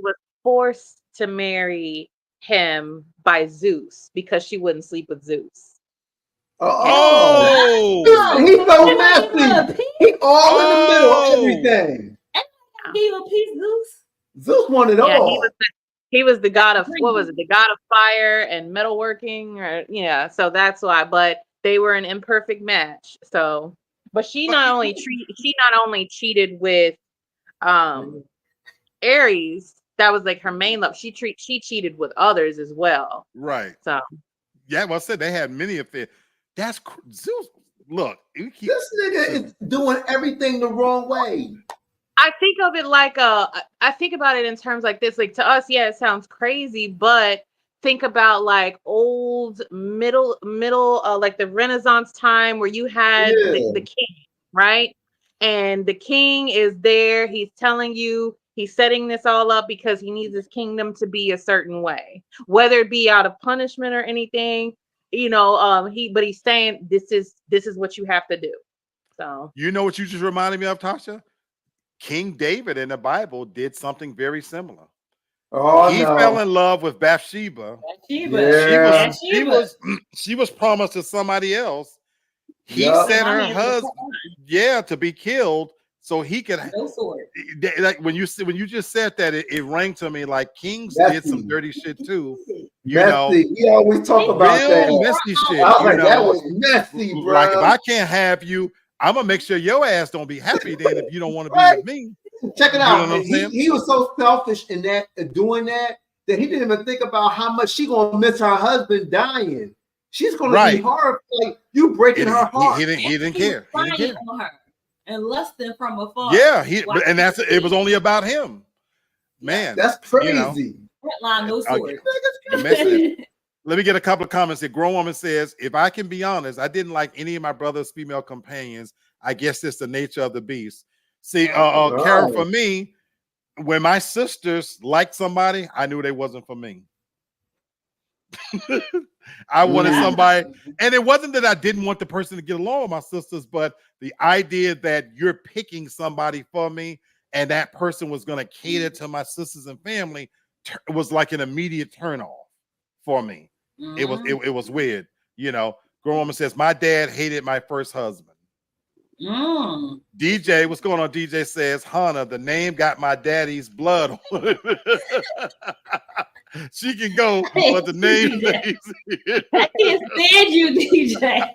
was forced to marry him by Zeus because she wouldn't sleep with Zeus. He's so messy. He all in the middle of everything. And he gave a piece, Zeus wanted all. He was the god of, what was it? The god of fire and metalworking, so that's why. But they were an imperfect match. So, but she not only cheated with Ares, that was like her main love. She cheated with others as well. Right. So yeah, well, I said they had many affairs. That's Zeus. Look, this nigga is doing everything the wrong way. I think of it like I think about it in terms like this. Like to us, yeah, it sounds crazy, but think about like old middle like the Renaissance time where you had the king, right? And the king is there. He's telling you, he's setting this all up because he needs his kingdom to be a certain way, whether it be out of punishment or anything. But he's saying this is what you have to do. So you know what you just reminded me of, Tasha? King David in the Bible did something very similar. He fell in love with Bathsheba. Yeah. She was promised to somebody else. He sent her husband, to be killed so he could. No sword. Like when you just said that, it rang to me like Kings Messy. did some dirty shit too. You Messy. know, We always talk about that. real messy shit. I was You like, know, that was messy, bro. like if I can't have you, I'm gonna make sure your ass don't be happy then if you don't want to be Right. with me. Check it You out. know what I'm saying? He was so selfish in that doing that he didn't even think about how much she gonna miss her husband dying. She's gonna Right. be hard. Like you breaking her heart. He didn't care. He didn't care. On her and lusting from afar. Yeah, and it was only about him. Man, that's crazy. You know, line, no sword. Let me get a couple of comments here. Grown woman says, if I can be honest, I didn't like any of my brother's female companions. I guess it's the nature of the beast. See, Carol, for me, when my sisters liked somebody, I knew they wasn't for me. I wanted somebody, and it wasn't that I didn't want the person to get along with my sisters, but the idea that you're picking somebody for me and that person was going to cater to my sisters and family was like an immediate turn off for me. It was weird. You know, grown woman says, my dad hated my first husband. DJ, what's going on? DJ says, Hannah, the name got my daddy's blood on it. She can go, but the name stays here. I can't stand you, DJ.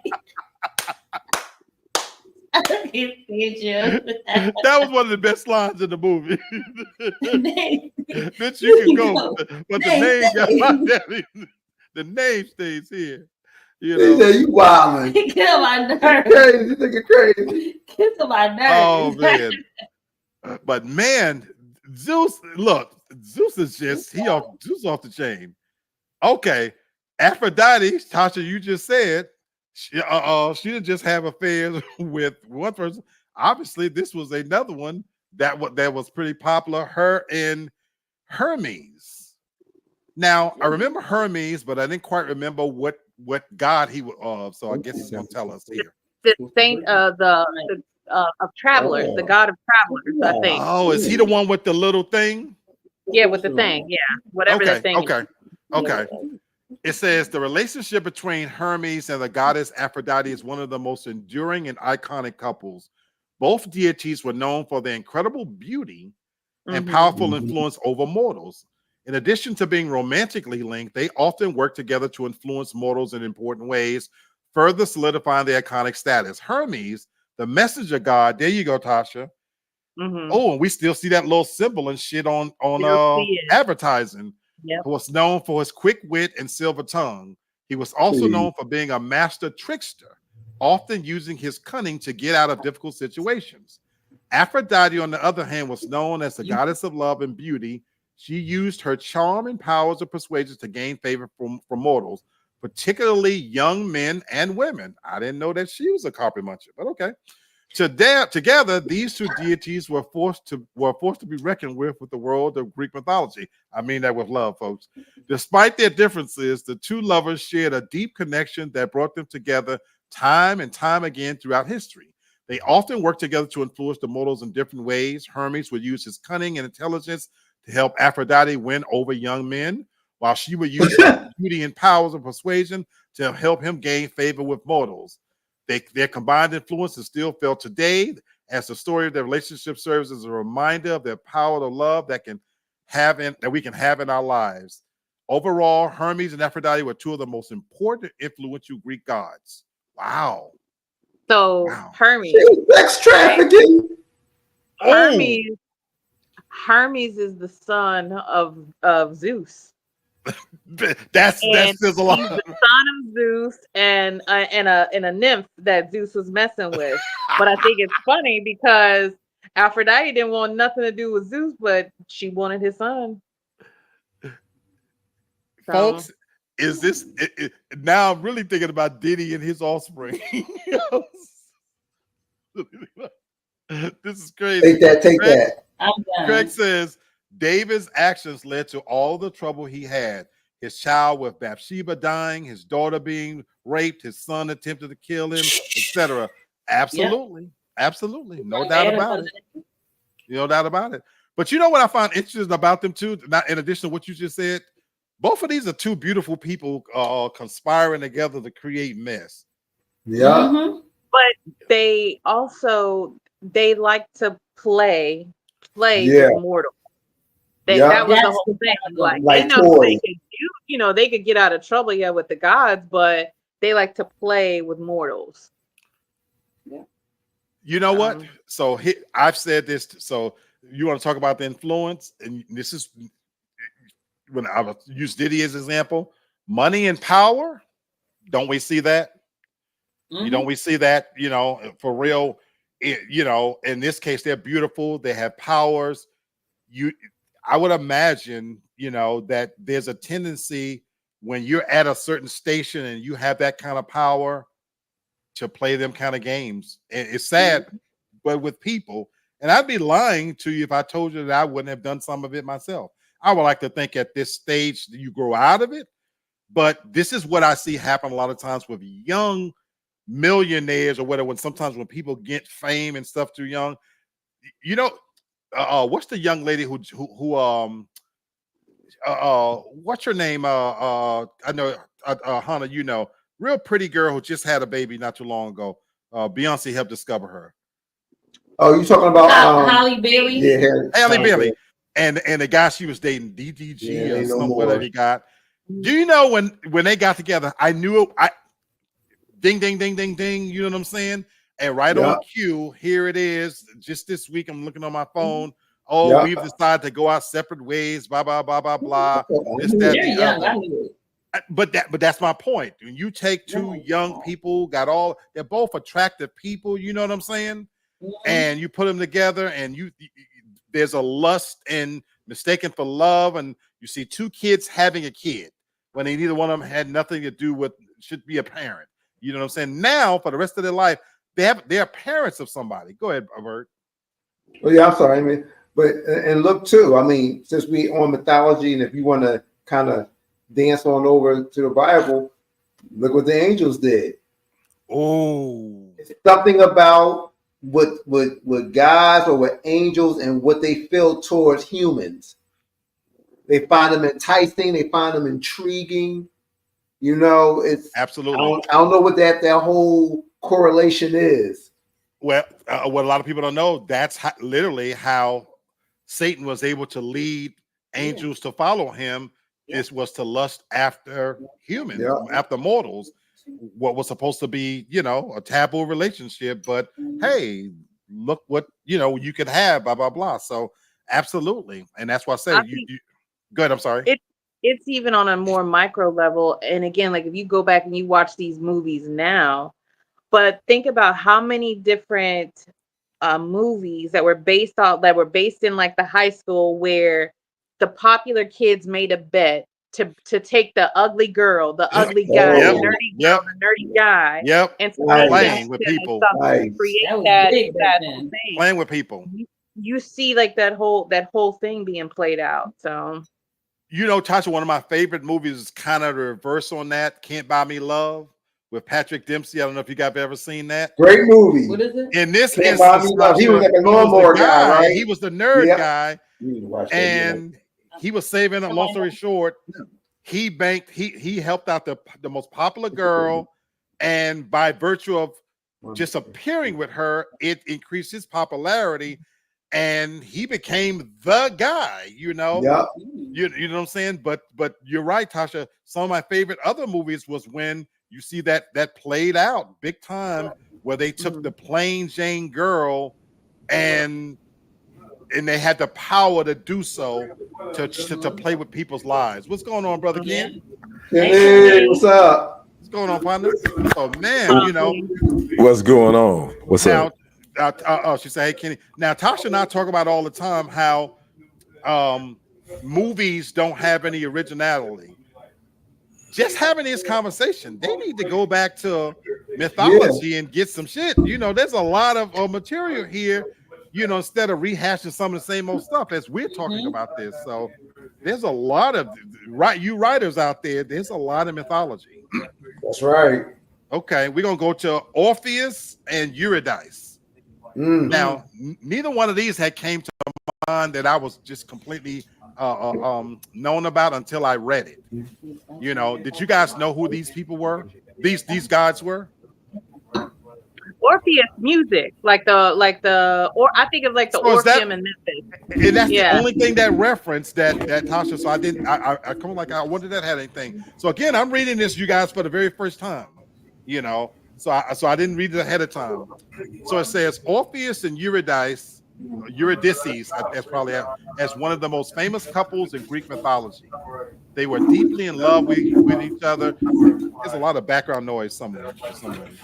I can't stand you. That was one of the best lines in the movie. Bitch, you can go, but the name got my daddy. The name stays here. You know, you wildin'. Get on my nerves. Crazy, you think it's crazy. Get on my nerves. Oh man. But man, Zeus is just Zeus off the chain. Okay. Aphrodite, Tasha, you just said she didn't just have affairs with one person. Obviously, this was another one that was pretty popular, her and Hermes. Now, I remember Hermes, but I didn't quite remember what god he was so I guess he's gonna tell us here. The saint of travelers, the god of travelers, I think. Oh, is he the one with the little thing? Yeah, with the thing. Yeah, whatever the thing. Okay. It says the relationship between Hermes and the goddess Aphrodite is one of the most enduring and iconic couples. Both deities were known for their incredible beauty and powerful influence over mortals. In addition to being romantically linked, they often work together to influence mortals in important ways, further solidifying their iconic status. Hermes, the messenger god, there you go, Tasha. Oh, and we still see that little symbol and shit on advertising. Yep. Who was known for his quick wit and silver tongue. He was also known for being a master trickster, often using his cunning to get out of difficult situations. Aphrodite, on the other hand, was known as the goddess of love and beauty. She used her charm and powers of persuasion to gain favor from mortals, particularly young men and women. I didn't know that she was a carpet muncher, but okay. Together, these two deities were forced to be reckoned with the world of Greek mythology. I mean that with love, folks. Despite their differences, the two lovers shared a deep connection that brought them together time and time again throughout history. They often worked together to influence the mortals in different ways. Hermes would use his cunning and intelligence to help Aphrodite win over young men, while she would use her beauty and powers of persuasion to help him gain favor with mortals. Their combined influence is still felt today, as the story of their relationship serves as a reminder of their power to love that we can have in our lives. Overall, Hermes and Aphrodite were two of the most important, influential Greek gods. Wow. So Hermes, sex trafficking. Hermes is the son of Zeus. That's a lot. He's the son of Zeus and a nymph that Zeus was messing with. But I think it's funny because Aphrodite didn't want nothing to do with Zeus, but she wanted his son. Folks, is this now? I'm really thinking about Diddy and his offspring. This is crazy. Take that. Craig says David's actions led to all the trouble he had. His child with Bathsheba dying, his daughter being raped, his son attempted to kill him, etc. Absolutely. Absolutely. No doubt about it. No doubt about it. But you know what I find interesting about them too? Not in addition to what you just said, both of these are two beautiful people conspiring together to create mess. Yeah. But they also, they like to play Yeah. with mortals. Yeah. That was the That's whole thing. Like Like they know that they toys. could do, you know, they could get out of trouble, yeah, with the gods, but they like to play with mortals. You know what? So I've said this. So you want to talk about the influence, and this is when I was use Diddy as an example. Money and power. Don't we see that? You don't we see that? You know, for real. You know, in this case, they're beautiful. They have powers. I would imagine, you know, that there's a tendency when you're at a certain station and you have that kind of power to play them kind of games. And it's sad, but with people, and I'd be lying to you if I told you that I wouldn't have done some of it myself. I would like to think at this stage that you grow out of it, but this is what I see happen a lot of times with young millionaires or whatever. When sometimes when people get fame and stuff too young, you know, what's the young lady who what's her name? I know, Hannah, you know, real pretty girl who just had a baby not too long ago. Beyonce helped discover her. Oh, you talking about Halle Bailey? Yeah, Halle Bailey. And the guy she was dating, DDG or something, whatever he got. Do you know when they got together, I knew it, ding, ding, ding, ding, ding, you know what I'm saying? And right on cue, here it is. Just this week, I'm looking on my phone. Oh, we've decided to go our separate ways, blah, blah, blah, blah, blah. This, that, the other. But that's my point. When you take two young people, they're both attractive people, you know what I'm saying? And you put them together, and there's a lust and mistaken for love, and you see two kids having a kid when neither one of them had nothing to do with should be a parent. You know what I'm saying? Now, for the rest of their life, they're parents of somebody. Go ahead, Bert. Well, yeah, I'm sorry. I mean, but and look too. I mean, since we on mythology, and if you want to kind of dance on over to the Bible, look what the angels did. Oh, it's something about with guys or with angels and what they feel towards humans. They find them enticing. They find them intriguing. You know, it's absolutely. I don't know what that whole correlation is. Well, what a lot of people don't know, that's literally how Satan was able to lead angels to follow him. This was to lust after humans, after mortals. What was supposed to be, you know, a taboo relationship, but hey, look what you could have, blah blah blah. So absolutely, and that's why I say you go ahead. I'm sorry. It's even on a more micro level, and again, like if you go back and you watch these movies now, but think about how many different movies that were based in like the high school where the popular kids made a bet to take the ugly girl, the ugly guy, the nerdy girl, the nerdy guy, and to playing with people, create that thing. Playing with people. You see like that whole thing being played out. So Tasha, one of my favorite movies is kind of the reverse on that. Can't Buy Me Love with Patrick Dempsey. I don't know if you guys have ever seen that. Great movie. What is it? In this instance, he was like a lawnmower guy, right? He was the nerd guy, and he was saving a long story short. He helped out the most popular girl, and by virtue of just appearing with her, it increased his popularity, and he became the guy. You know what I'm saying? But you're right, Tasha. Some of my favorite other movies was when you see that played out big time, where they took the plain Jane girl and they had the power to do so to play with people's lives. What's going on, brother Ken? Hey, what's up? What's going on, partner? Oh man, what's going on? What's up? She said, "Hey, Kenny." Now, Tasha and I talk about all the time how movies don't have any originality. Just having this conversation, they need to go back to mythology and get some shit. There's a lot of material here. Instead of rehashing some of the same old stuff as we're talking about this. So there's a lot of you writers out there. There's a lot of mythology. That's right. Okay, we're gonna go to Orpheus and Eurydice. Now, neither one of these had came to mind that I was just completely known about until I read it. Did you guys know who these people were? These gods were? Orpheus music, or I think of like the So is that, Orpheum in Memphis. and that's the Yeah. only thing that referenced that Tasha. So I didn't. I come like I wondered that had anything. So again, I'm reading this, you guys, for the very first time. You know, so I didn't read it ahead of time. So it says Orpheus and Eurydice, as probably as one of the most famous couples in Greek mythology. They were deeply in love with each other. There's a lot of background noise somewhere for some reason.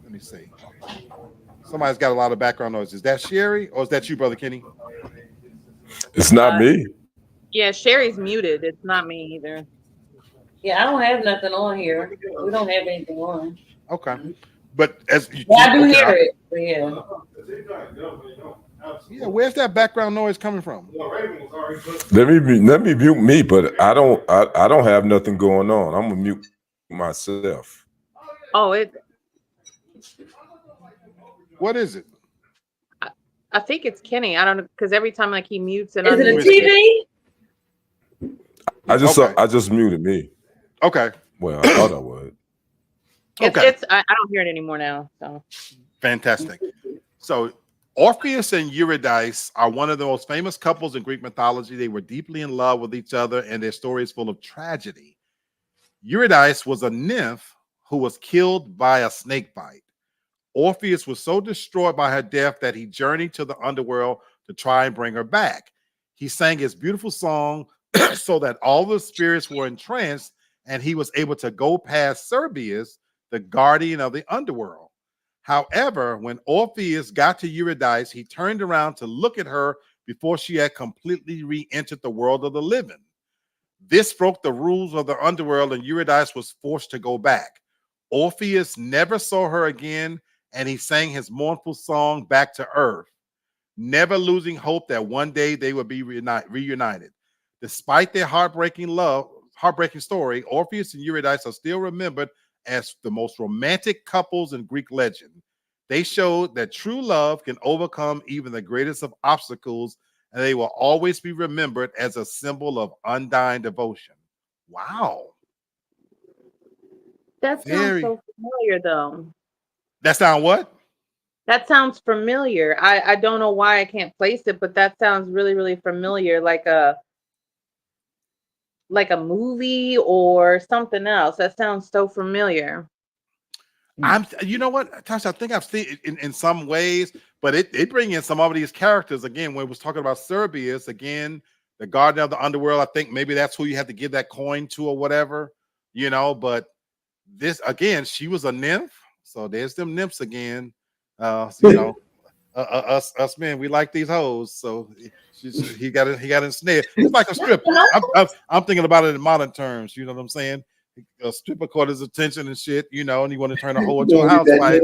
Let me see. Somebody's got a lot of background noise. Is that Sherry or is that you, Brother Kenny? It's not me. Yeah, Sherry's muted. It's not me either. Yeah, I don't have nothing on here. We don't have anything on. Okay. But as you, I do hear it. But yeah. Yeah, where's that background noise coming from? Let me mute me, but I don't have nothing going on. I'm gonna mute myself. Oh, what is it? I think it's Kenny. I don't know, because every time like he mutes and is it a TV? I just muted me. Okay. Well, I thought I would. I don't hear it anymore now. So fantastic. So Orpheus and Eurydice are one of the most famous couples in Greek mythology. They were deeply in love with each other, and their story is full of tragedy. Eurydice was a nymph who was killed by a snake bite. Orpheus was so destroyed by her death that he journeyed to the underworld to try and bring her back. He sang his beautiful song so that all the spirits were entranced, and he was able to go past Cerberus, the guardian of the underworld. However, when Orpheus got to Eurydice, he turned around to look at her before she had completely re-entered the world of the living. This broke the rules of the underworld, and Eurydice was forced to go back. Orpheus never saw her again, and he sang his mournful song back to earth, never losing hope that one day they would be reunited. Despite their heartbreaking story, Orpheus and Eurydice are still remembered as the most romantic couples in Greek legend. They showed that true love can overcome even the greatest of obstacles, and they will always be remembered as a symbol of undying devotion. Wow. That sounds so familiar, though. That sound what? That sounds familiar. I don't know why I can't place it, but that sounds really, really familiar, like a movie or something else. That sounds so familiar. You know what, Tasha, I think I've seen it in some ways, but it bring in some of these characters again. When it was talking about Cerberus, again, the guardian of the underworld, I think maybe that's who you have to give that coin to or whatever, you know. But this again, she was a nymph, so there's them nymphs again. You know, us men, we like these hoes, so he got ensnared. It's like a strip. I'm thinking about it in modern terms. You know what I'm saying? A stripper caught his attention and shit, you know, and you want to turn a hoe into a housewife.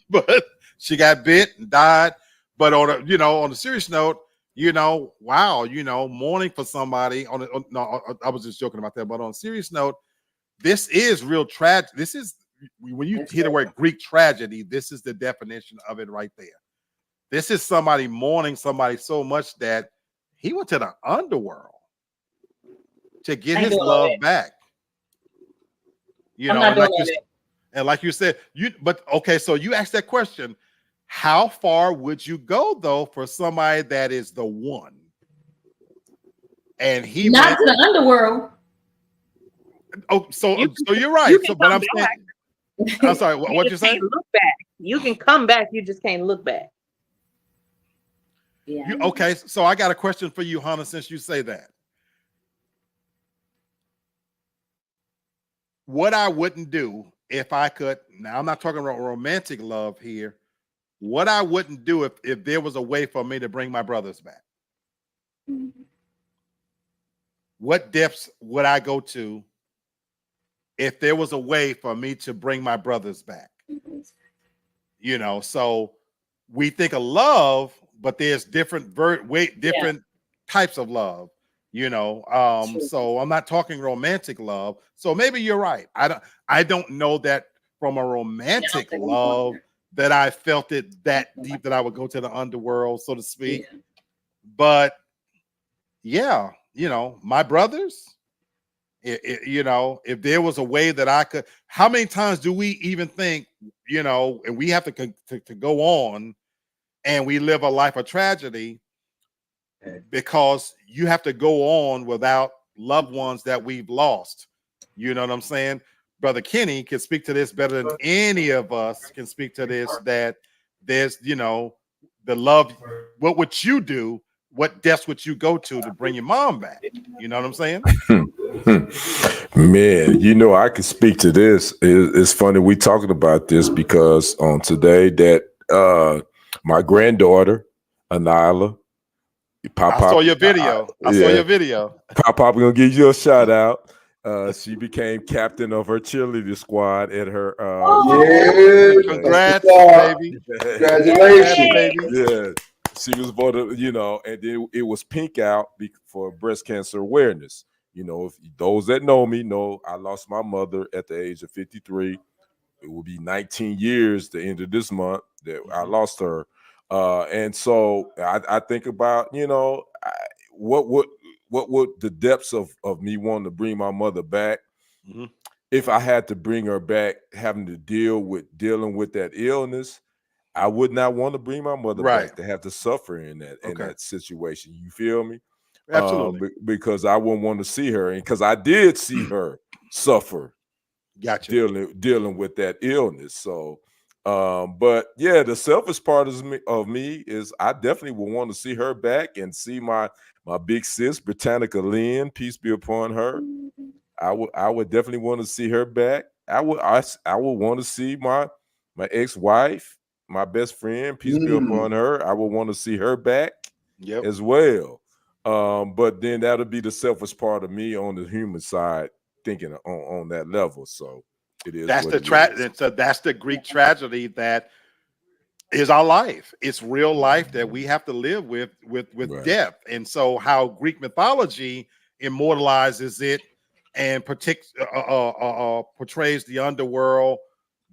But she got bit and died. But on a serious note, you know, wow, you know, mourning for somebody. I was just joking about that. But on a serious note, this is real tragic. This is when you hear the word Greek tragedy, this is the definition of it right there. This is somebody mourning somebody so much that he went to the underworld to get his love back. You know, and like you said, so you asked that question. How far would you go though for somebody that is the one? And he not to the underworld. Oh, so you're right. But I'm saying, I'm sorry, what you're saying? Look back. You can come back, you just can't look back. Yeah. Okay, so I got a question for you, Hannah, since you say that. What I wouldn't do if I could, now I'm not talking about romantic love here. What I wouldn't do if there was a way for me to bring my brothers back. What depths would I go to if there was a way for me to bring my brothers back? You know, so we think of love, but there's different types of love. You know, so I'm not talking romantic love. So maybe you're right. I don't know that from a romantic love that I felt it that deep that I would go to the underworld, so to speak. But yeah, you know, my brothers, You know, if there was a way that I could, how many times do we even think, you know, and we have to go on and we live a life of tragedy because you have to go on without loved ones that we've lost. You know what I'm saying? Brother Kenny can speak to this better than any of us can speak to this, that there's, you know, the love. What would you do? What deaths would you go to bring your mom back? You know what I'm saying? Man, you know, I could speak to this. It's funny we talking about this because on today that my granddaughter, Anila, I saw your video. I saw your video. Pop, we're gonna give you a shout out. She became captain of her cheerleader squad at her. Congrats, baby! Congratulations, baby! Yeah, she was voted. You know, and then it was pink out for breast cancer awareness. You know, if those that know me know I lost my mother at the age of 53. It will be 19 years the end of this month that I lost her. And so I think about, you know, what would the depths of me wanting to bring my mother back if I had to bring her back, having to dealing with that illness. I would not want to bring my mother back to have to suffer in that situation. You feel me? Absolutely. Because I wouldn't want to see her, and because I did see her suffer. Gotcha. Dealing with that illness. So, but yeah, the selfish part of me is I definitely would want to see her back and see my big sis Britannica Lynn, peace be upon her. I would definitely want to see her back. I would want to see my ex-wife, my best friend, peace be upon her. I would want to see her back as well. But then that'll be the selfish part of me on the human side, thinking on that level. So it is. That's that's the Greek tragedy that is our life. It's real life that we have to live with death. And so how Greek mythology immortalizes it and portrays the underworld.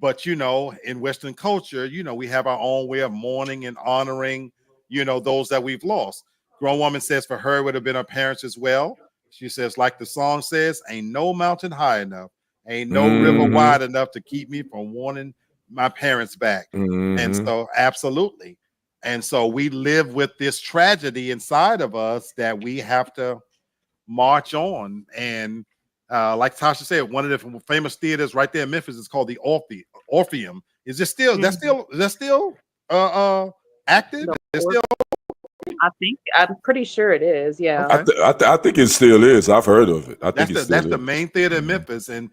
But, you know, in Western culture, you know, we have our own way of mourning and honoring, you know, those that we've lost. Grown woman says for her, it would have been her parents as well. She says, like the song says, ain't no mountain high enough, ain't no river wide enough to keep me from wanting my parents back. And so, absolutely. And so we live with this tragedy inside of us that we have to march on. And like Tasha said, one of the famous theaters right there in Memphis is called the Orpheum. Is it still? Is that still active? It's still. I'm pretty sure it is. Yeah. I think it still is. I've heard of it. That's the main theater in Memphis, and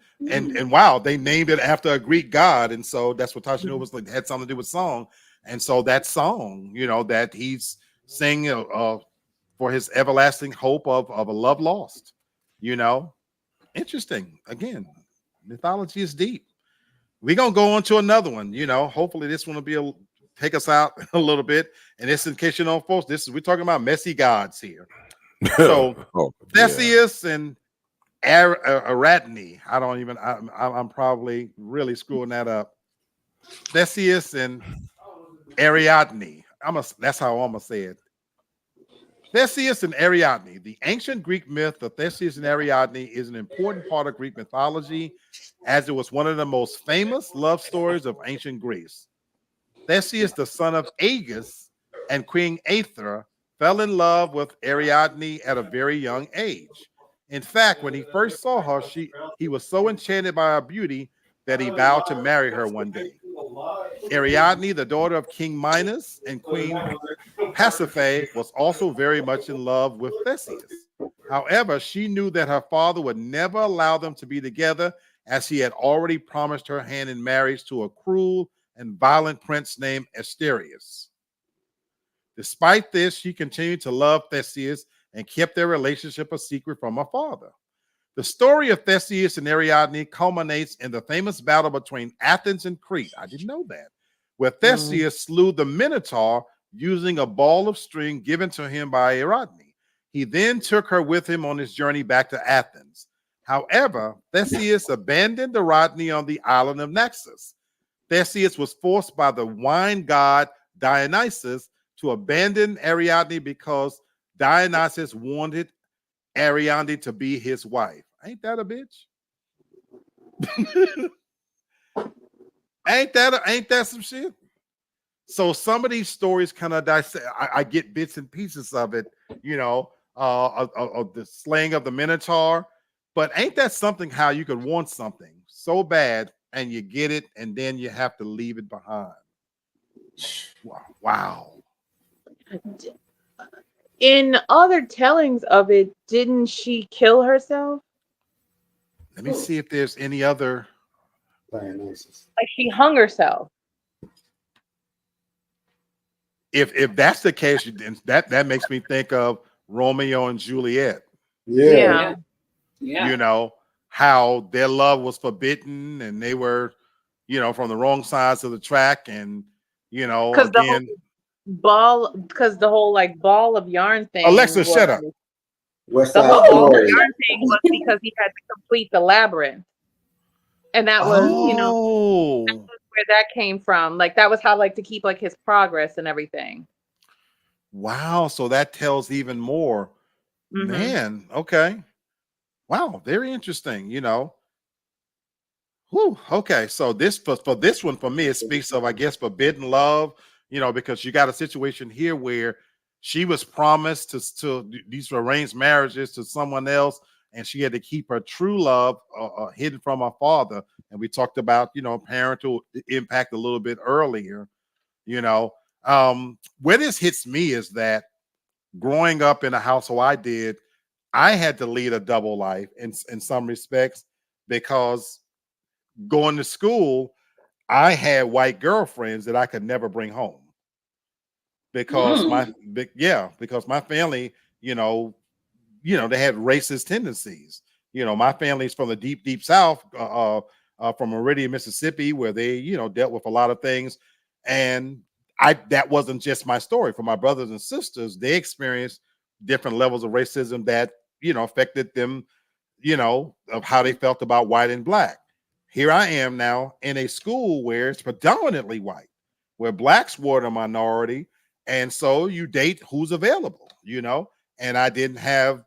wow, they named it after a Greek god, and so that's what Tasha knew was like had something to do with song, and so that song, you know, that he's singing for his everlasting hope of a love lost, you know, interesting. Again, mythology is deep. We're gonna go on to another one, you know. Hopefully, this one will take us out a little bit. And this, in case you know, folks, we're talking about messy gods here. So Theseus and Ariadne. I'm probably really screwing that up. Theseus and Ariadne. That's how I'm gonna say it. Theseus and Ariadne. The ancient Greek myth of Theseus and Ariadne is an important part of Greek mythology, as it was one of the most famous love stories of ancient Greece. Theseus, the son of Aegus and Queen Aethra, fell in love with Ariadne at a very young age. In fact, when he first saw her, he was so enchanted by her beauty that he vowed to marry her one day. Ariadne, the daughter of King Minos and Queen Pasiphae, was also very much in love with Theseus. However, she knew that her father would never allow them to be together, as he had already promised her hand in marriage to a cruel and violent prince named Asterius. Despite this, she continued to love Theseus and kept their relationship a secret from her father. The story of Theseus and Ariadne culminates in the famous battle between Athens and Crete. I didn't know that. Where Theseus slew the Minotaur using a ball of string given to him by Ariadne. He then took her with him on his journey back to Athens. However, Theseus abandoned Ariadne on the island of Naxos. Theseus was forced by the wine god Dionysus to abandon Ariadne because Dionysus wanted Ariadne to be his wife. Ain't that a bitch? ain't that some shit? So some of these stories kind of dissect. I get bits and pieces of it, you know, of the slaying of the Minotaur. But ain't that something how you could want something so bad and you get it and then you have to leave it behind? Wow. In other tellings of it, didn't she kill herself? Let me see if there's any other. Like she hung herself. If that's the case, then that makes me think of Romeo and Juliet. Yeah. You know, how their love was forbidden and they were, you know, from the wrong sides of the track. And, you know, again, because the whole like ball of yarn thing. Alexa, shut up. The whole ball of yarn thing was because he had to complete the labyrinth. And that was, you know, that was where that came from. Like that was how like to keep like his progress and everything. Wow. So that tells even more. Man, okay. Wow, very interesting, you know. Whew, okay, so this for this one for me, it speaks of, I guess, forbidden love, you know, because you got a situation here where she was promised to these arranged marriages to someone else, and she had to keep her true love hidden from her father. And we talked about, you know, parental impact a little bit earlier, you know. Where this hits me is that growing up in a household I did, I had to lead a double life in some respects because going to school, I had white girlfriends that I could never bring home because because my family, you know, they had racist tendencies. You know, my family's from the deep South, from Meridian, Mississippi, where they, you know, dealt with a lot of things. And that wasn't just my story. For my brothers and sisters, they experienced different levels of racism that, you know, affected them, you know, of how they felt about white and black. Here I am now in a school where it's predominantly white, where blacks were the minority. And so you date who's available, you know, and I didn't have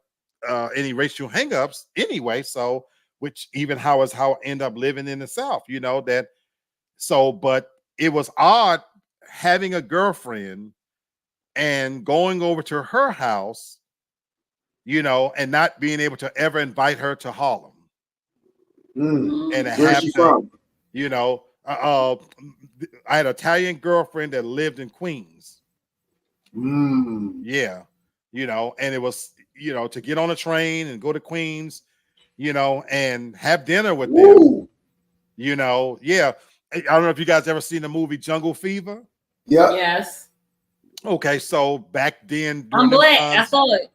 any racial hangups anyway. So, which even how I end up living in the South, you know, that. So, but it was odd having a girlfriend and going over to her house, you know, and not being able to ever invite her to Harlem. And where's she from? You know, I had an Italian girlfriend that lived in Queens. Yeah, you know, and it was, you know, to get on a train and go to Queens, you know, and have dinner with them. You know, yeah. I don't know if you guys ever seen the movie Jungle Fever. Yeah. Yes. Okay, so back then, I'm black. I saw it.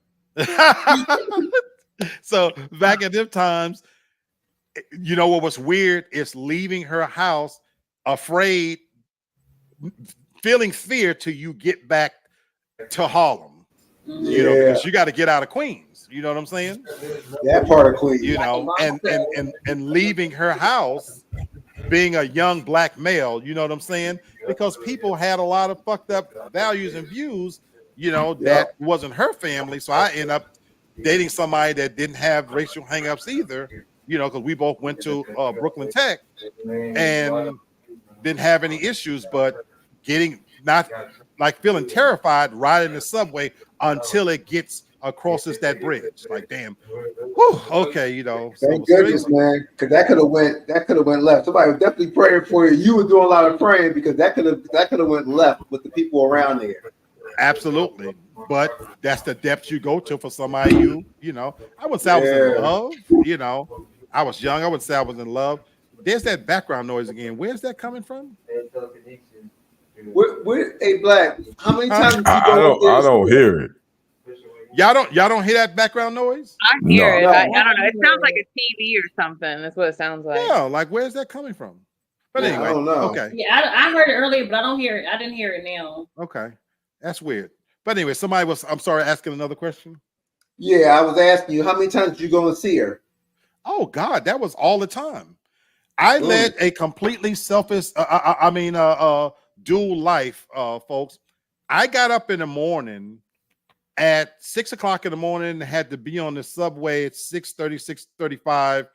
So back in them times, you know what was weird is leaving her house afraid, feeling fear till you get back to Harlem. You know, because you got to get out of Queens. You know what I'm saying? That part of Queens. You know, and leaving her house, being a young black male, you know what I'm saying? Because people had a lot of fucked up values and views, you know, that wasn't her family. So I end up dating somebody that didn't have racial hangups either, you know, because we both went to Brooklyn Tech and didn't have any issues, but not like feeling terrified riding the subway until it gets across that bridge. Like, damn, whew, okay, you know. Thank goodness, man, because that could have went left. Somebody was definitely praying for you. You were doing a lot of praying because that could have went left with the people around there. Absolutely, but that's the depth you go to for somebody you know. I wouldn't say I was in love, you know. I was young. I wouldn't say I was in love. There's that background noise again. Where's that coming from? Hey, Black, how many times did you go? I don't hear it. Y'all don't hear that background noise? I hear it. I don't know. It sounds like a TV or something. That's what it sounds like. Yeah, like where's that coming from? But anyway, I don't know. Okay. Yeah, I heard it earlier, but I don't hear it. I didn't hear it now. Okay, that's weird. But anyway, somebody was, I'm sorry, asking another question. Yeah, I was asking you, how many times did you go and see her? Oh God, that was all the time. I led a completely selfish, dual life, folks. I got up in the morning at 6 o'clock in the morning, had to be on the subway at 6:30, 6:35,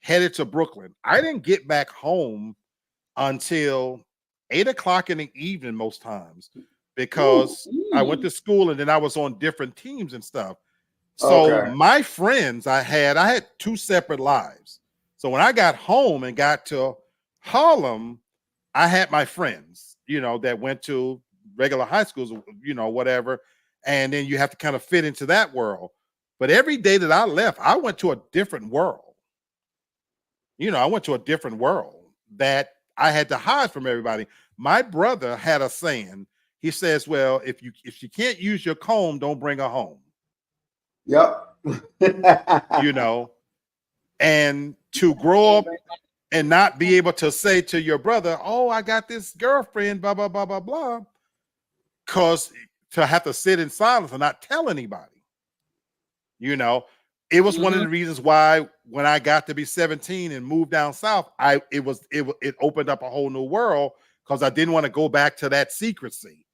headed to Brooklyn. I didn't get back home until 8 o'clock in the evening most times because I went to school and then I was on different teams and stuff. So my friends I had 2 separate lives. So when I got home and got to Harlem, I had my friends, that went to regular high schools, whatever. And then you have to kind of fit into that world. But every day that I left, I went to a different world. I went to a different world that I had to hide from everybody. My brother had a saying. He says, well, if you can't use your comb, don't bring her home. Yep. And to grow up and not be able to say to your brother, oh, I got this girlfriend, blah, blah, blah, blah, blah. Because to have to sit in silence and not tell anybody, it was one of the reasons why when I got to be 17 and moved down south, it opened up a whole new world because I didn't want to go back to that secrecy.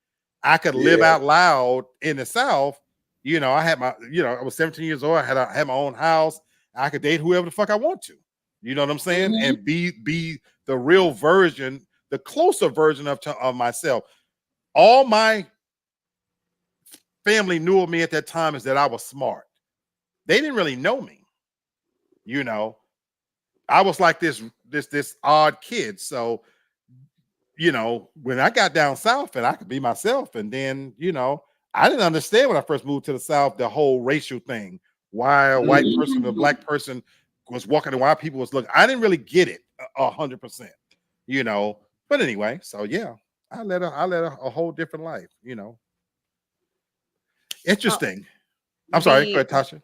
I could live out loud in the South. I had I was 17 years old. I had my own house. I could date whoever the fuck I want to. You know what I'm saying? And be the real version, the closer version of myself. All my family knew of me at that time is that I was smart. They didn't really know me. I was like this odd kid. So, when I got down south and I could be myself, and then, I didn't understand when I first moved to the South, the whole racial thing, why a white person, a black person was walking and why people was looking. I didn't really get it 100%, but anyway, so yeah, I led a whole different life, Interesting. I'm sorry, go ahead, Tasha.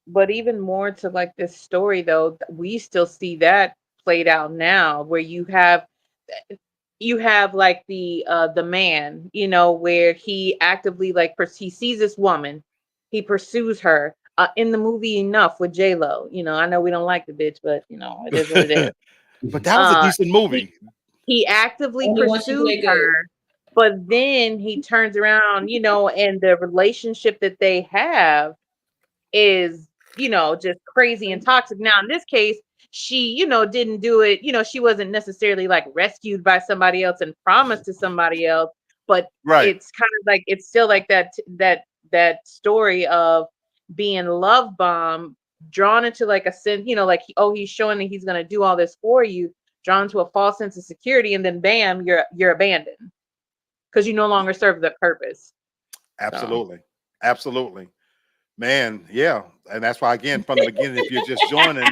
But even more to like this story though, we still see that played out now where you have like the man, where he actively he sees this woman, he pursues her in the movie Enough with J-Lo. I know we don't like the bitch, but it is what it is. But that was a decent movie. He actively pursues her, but then he turns around, and the relationship that they have is, just crazy and toxic. Now, in this case, she, didn't do it. She wasn't necessarily rescued by somebody else and promised to somebody else, but it's kind of it's still like that story of being love bombed, drawn into a sense, he's showing that he's going to do all this for you, drawn to a false sense of security, and then bam, you're abandoned because you no longer serve the purpose. Absolutely. Absolutely. Man, yeah. And that's why, again, from the beginning, if you're just joining,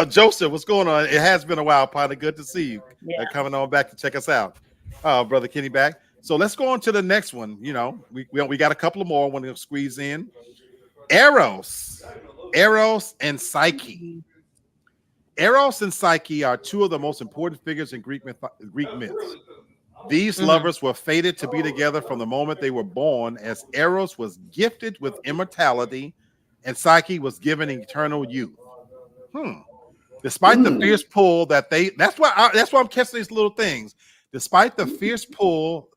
Joseph, what's going on? It has been a while, partner. Good to see you. Coming on back to check us out. Brother Kenny back. So let's go on to the next one. We got a couple of more. I want to squeeze in. Eros and Psyche. Eros and Psyche are 2 of the most important figures in Greek myths. These lovers were fated to be together from the moment they were born, as Eros was gifted with immortality and Psyche was given eternal youth. Despite the fierce pull that's why I'm catching these little things. Despite the fierce pull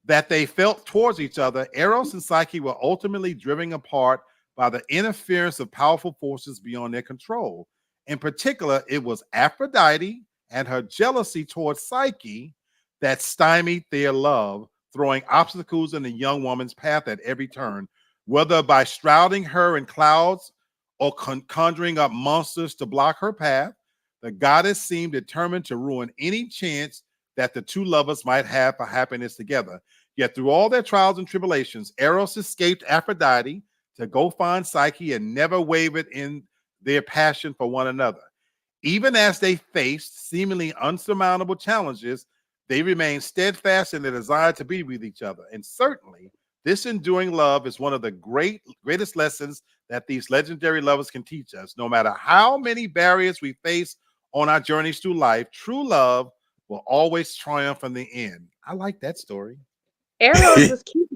that they felt towards each other, Eros and Psyche were ultimately driven apart by the interference of powerful forces beyond their control. In particular, it was Aphrodite and her jealousy towards Psyche that stymied their love, throwing obstacles in the young woman's path at every turn, whether by shrouding her in clouds or conjuring up monsters to block her path. The goddess seemed determined to ruin any chance that the 2 lovers might have for happiness together. Yet through all their trials and tribulations, Eros escaped Aphrodite to go find Psyche and never wavered in their passion for one another. Even as they faced seemingly unsurmountable challenges, they remained steadfast in their desire to be with each other. And certainly, this enduring love is one of the greatest lessons that these legendary lovers can teach us. No matter how many barriers we face on our journeys through life, true love will always triumph in the end. I like that story. Eros was Cupid.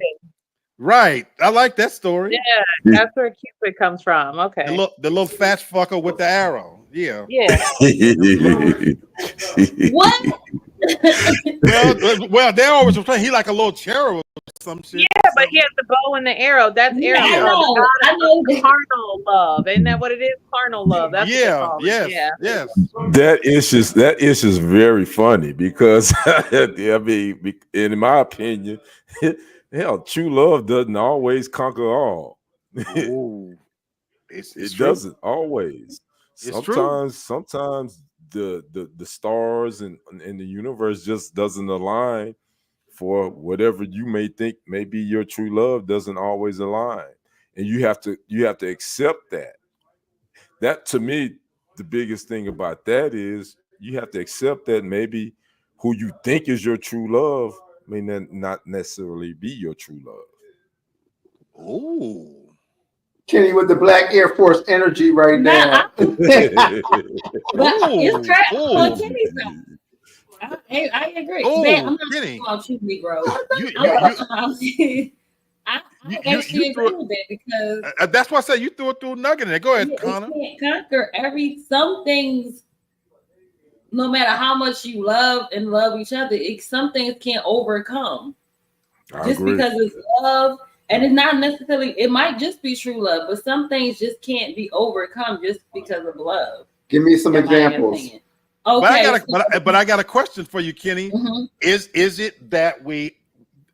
Right. I like that story. Yeah, that's where Cupid comes from. Okay. The little fat fucker with the arrow. Yeah. Yeah. What? Well, they always were saying he like a little cherub or some shit. Yeah, but he has the bow and the arrow. That's Yeah, arrow. I know. Carnal love. Isn't that what it is? Carnal love. That's what they Yeah, call it. yes, Yeah. yes. That is just very funny because I mean, in my opinion, hell, true love doesn't always conquer all. Oh, it's It true. doesn't always. It's true. Sometimes the stars and the universe just doesn't align for whatever you may think may be your true love doesn't always align. And you have to accept that. That to me, the biggest thing about that is you have to accept that maybe who you think is your true love may not necessarily be your true love. Oh. Kenny with the Black Air Force energy right now. But it's crap on Kenny's side. I agree. Man, I'm not Kenny. talking about you, Negro. I actually agree with that because that's why I said you threw it through a nugget in there. Go ahead, Connor. You can't conquer some things. No matter how much you love each other, some things can't overcome. Just because it's love, and it's not necessarily. It might just be true love, but some things just can't be overcome just because of love. Give me some examples. Okay, but I got a question for you, Kenny. Mm-hmm. Is it that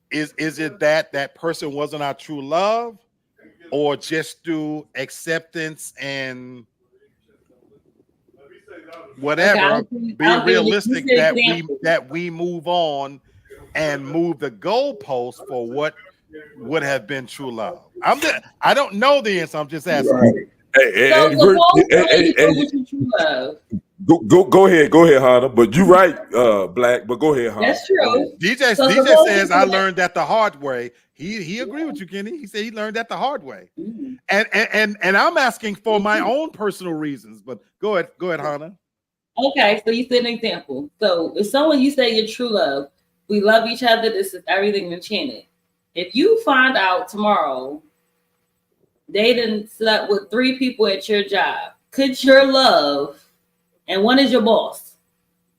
is it that person wasn't our true love, or just through acceptance and whatever, being realistic that we move on and move the goalpost for what would have been true love? I don't know the answer. I'm just asking. Right. Go ahead, Hannah. But you're right, Black. But go ahead, Hannah. That's true. DJ says I learned that the hard way. He agreed with you, Kenny. He said he learned that the hard way. Mm-hmm. And I'm asking for my own personal reasons. But go ahead, Hannah. Okay, so you said an example. So if someone you say your true love, we love each other, this is everything enchanted. If you find out tomorrow they didn't slept with 3 people at your job, could your love, and one is your boss,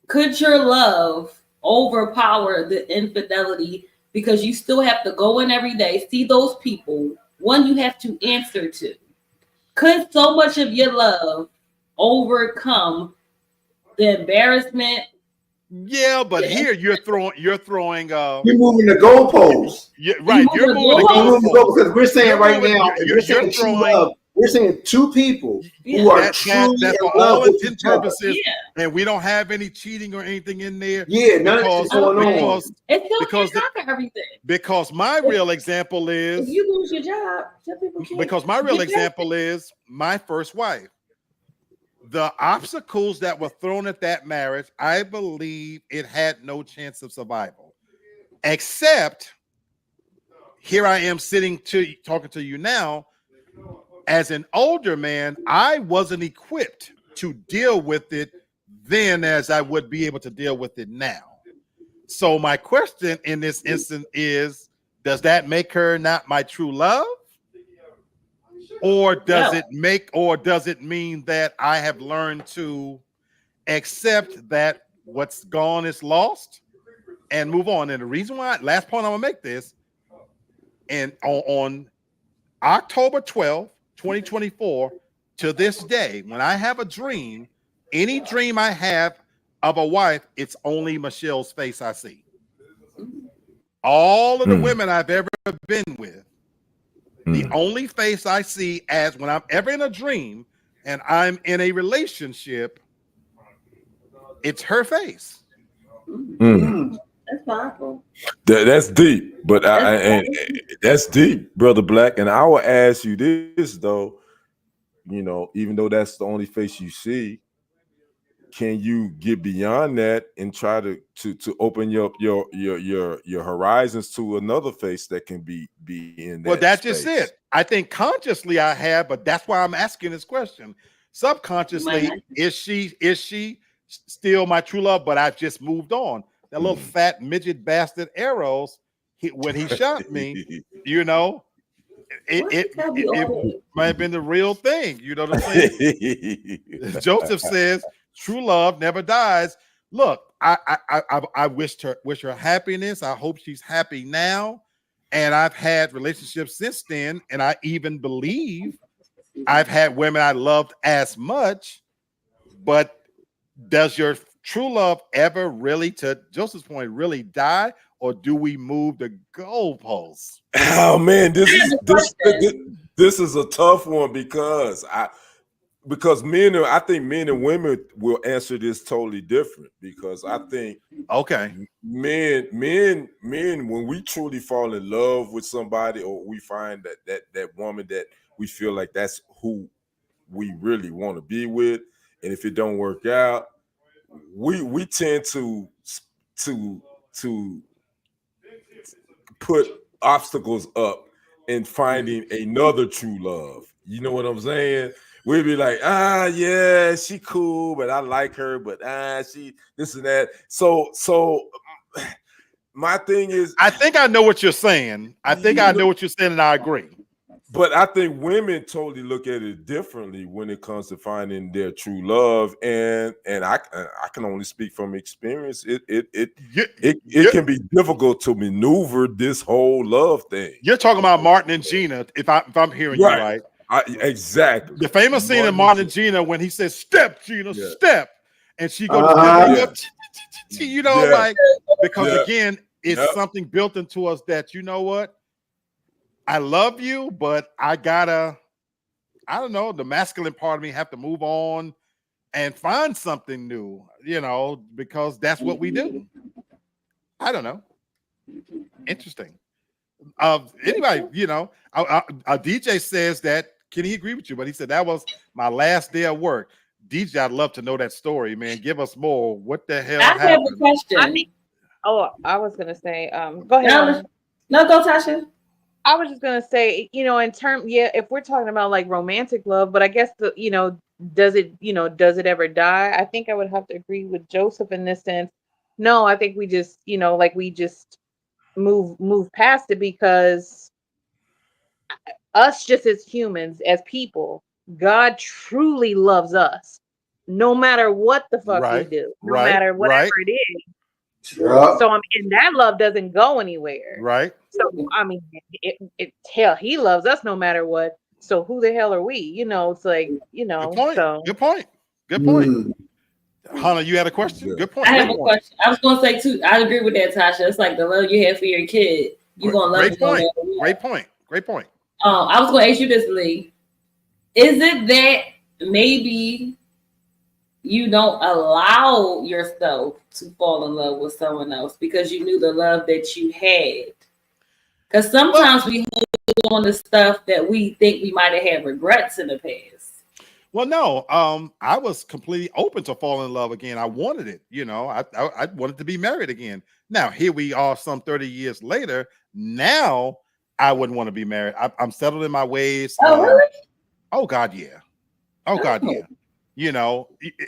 could your love overpower the infidelity because you still have to go in every day, see those people, one you have to answer to? Could so much of your love overcome the embarrassment? Yeah, but here you're throwing you're moving the goalposts. Yeah, right. You're moving the goalposts because we're saying right now, you're saying true love. We're saying 2 people who are truly in love with each other. And we don't have any cheating or anything in there. Yeah, none of this going on. Because my real example is if you lose your job, some people can't. Because my real example is my first wife. The obstacles that were thrown at that marriage, I believe it had no chance of survival. Except here I am talking to you now. As an older man, I wasn't equipped to deal with it then as I would be able to deal with it now. So my question in this instance is, does that make her not my true love? Or does it mean that I have learned to accept that what's gone is lost and move on? And the reason why, last point I'm gonna make this, and on October 12th, 2024, to this day, when I have a dream, any dream I have of a wife, it's only Michelle's face I see. All of the women I've ever been with, the only face I see as when I'm ever in a dream and I'm in a relationship, it's her face. That's powerful. That's deep, but that's deep, Brother Black. And I will ask you this though, even though that's the only face you see, can you get beyond that and try to open your horizons to another face that can be in that? Well, that's space? just it. I think consciously I have, but that's why I'm asking this question. Subconsciously, is she still my true love? But I've just moved on. That little fat midget bastard Arrows, when he shot me, it might have been the real thing. You know what I'm saying? Joseph says, "True love never dies." Look, I wish her happiness. I hope she's happy now. And I've had relationships since then, and I even believe I've had women I loved as much. But does your true love ever really, to Joseph's point, really die, or do we move the goalposts? Oh man, this is a tough one because I think men and women will answer this totally different, because I think men when we truly fall in love with somebody, or we find that woman that we feel like that's who we really want to be with, and if it don't work out, we tend to put obstacles up in finding another true love. You know what I'm saying? We'd be like, yeah, she cool, but I like her, but she this and that. So my thing is, I think I know what you're saying. I think I know what you're saying, and I agree. But I think women totally look at it differently when it comes to finding their true love, and I can only speak from experience. It can be difficult to maneuver this whole love thing. You're talking about Martin and Gina, if I'm hearing you right. Exactly. The famous scene in Martin and Gina when he says, "Step, Gina, step," and she goes, like, because again, it's something built into us that, you know what, I love you, but I don't know, the masculine part of me have to move on and find something new, because that's what we do. I don't know. Interesting. Anyway, a DJ says that, can he agree with you? But he said that was my last day of work. DJ, I'd love to know that story, man. Give us more. What the hell happened? I have a question. I was gonna say, go ahead. No, go, Tasha. I was just gonna say, if we're talking about like romantic love, but I guess does it ever die? I think I would have to agree with Joseph in this sense. No, I think we just, we just move past it, because us, just as humans, as people, God truly loves us, no matter what the fuck we do, no matter whatever it is. So and that love doesn't go anywhere. Right. So hell, he loves us no matter what. So who the hell are we? It's like, Good point. Hannah, you had a question? Good point. I have a question. I was gonna say too, I agree with that, Tasha. It's like the love you have for your kid. You're gonna love them. Great point. I was gonna ask you this, Lee. Is it that maybe you don't allow yourself to fall in love with someone else because you knew the love that you had? Because sometimes we hold on to stuff that we think we might have had regrets in the past. Well, no, I was completely open to falling in love again. I wanted it, I wanted to be married again. Now, here we are some 30 years later. Now, I wouldn't want to be married. I'm settled in my ways. Oh, really? Oh, God, yeah. Oh, God, yeah.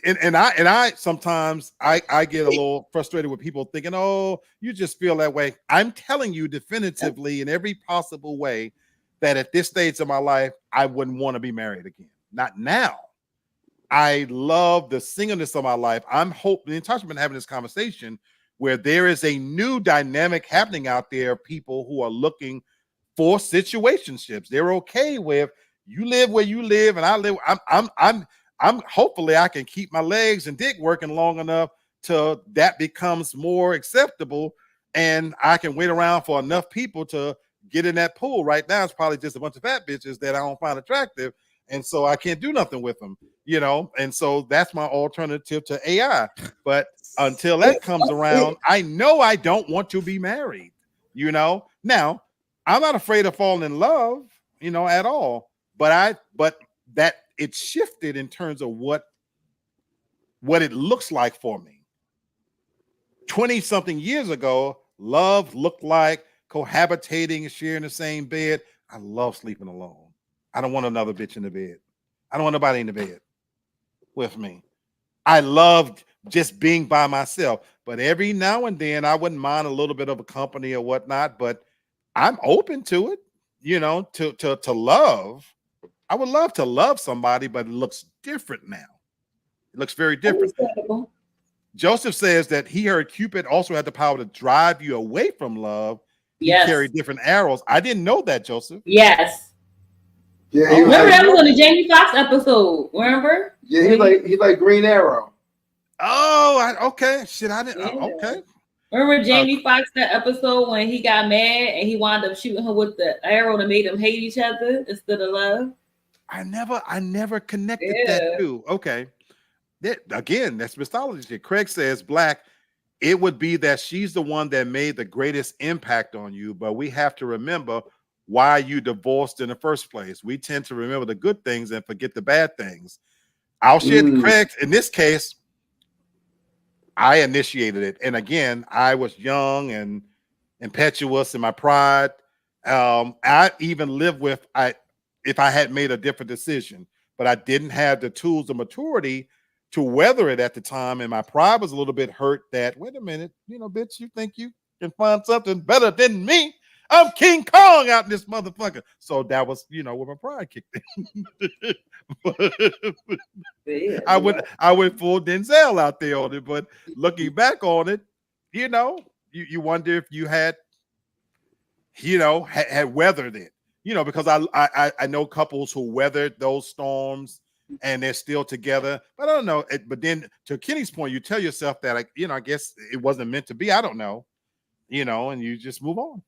And I sometimes I get a little frustrated with people thinking, oh, you just feel that way. I'm telling you definitively in every possible way that at this stage of my life, I wouldn't want to be married again. Not now. I love the singleness of my life. I'm hoping, and Tasha been having this conversation where there is a new dynamic happening out there. People who are looking for situationships. They're okay with you live where you live and I live. I'm hopefully I can keep my legs and dick working long enough till that becomes more acceptable, and I can wait around for enough people to get in that pool. Right now, it's probably just a bunch of fat bitches that I don't find attractive, and so I can't do nothing with them, and so that's my alternative to AI. But until that comes around, I know I don't want to be married, Now, I'm not afraid of falling in love, at all. But that it shifted in terms of what it looks like for me. 20-something years ago, love looked like cohabitating and sharing the same bed. I love sleeping alone. I don't want another bitch in the bed. I don't want nobody in the bed with me. I loved just being by myself. But every now and then, I wouldn't mind a little bit of a company or whatnot. But I'm open to it, to love. I would love to love somebody, but it looks different now. It looks very different. Joseph says that he heard Cupid also had the power to drive you away from love he carried different arrows. I didn't know that, Joseph. Yes. Yeah, remember that was on the Jamie Foxx episode. Remember? Yeah, he like Green Arrow. Oh, okay. Shit, I didn't. Okay. Remember Jamie Foxx that episode when he got mad and he wound up shooting her with the arrow that made them hate each other instead of love? I never connected that too. Okay. Again, that's mythology. Craig says, Black, it would be that she's the one that made the greatest impact on you, but we have to remember why you divorced in the first place. We tend to remember the good things and forget the bad things. I'll share Craig. In this case, I initiated it. And again, I was young and impetuous in my pride. I even lived with if I had made a different decision, but I didn't have the tools of maturity to weather it at the time. And my pride was a little bit hurt that, wait a minute, bitch, you think you can find something better than me? I'm King Kong out in this motherfucker. So that was, where my pride kicked in. I went full Denzel out there on it, but looking back on it, you wonder if you had, had weathered it, because I know couples who weathered those storms and they're still together, but I don't know. But then to Kenny's point, you tell yourself that, I guess it wasn't meant to be. I don't know, and you just move on.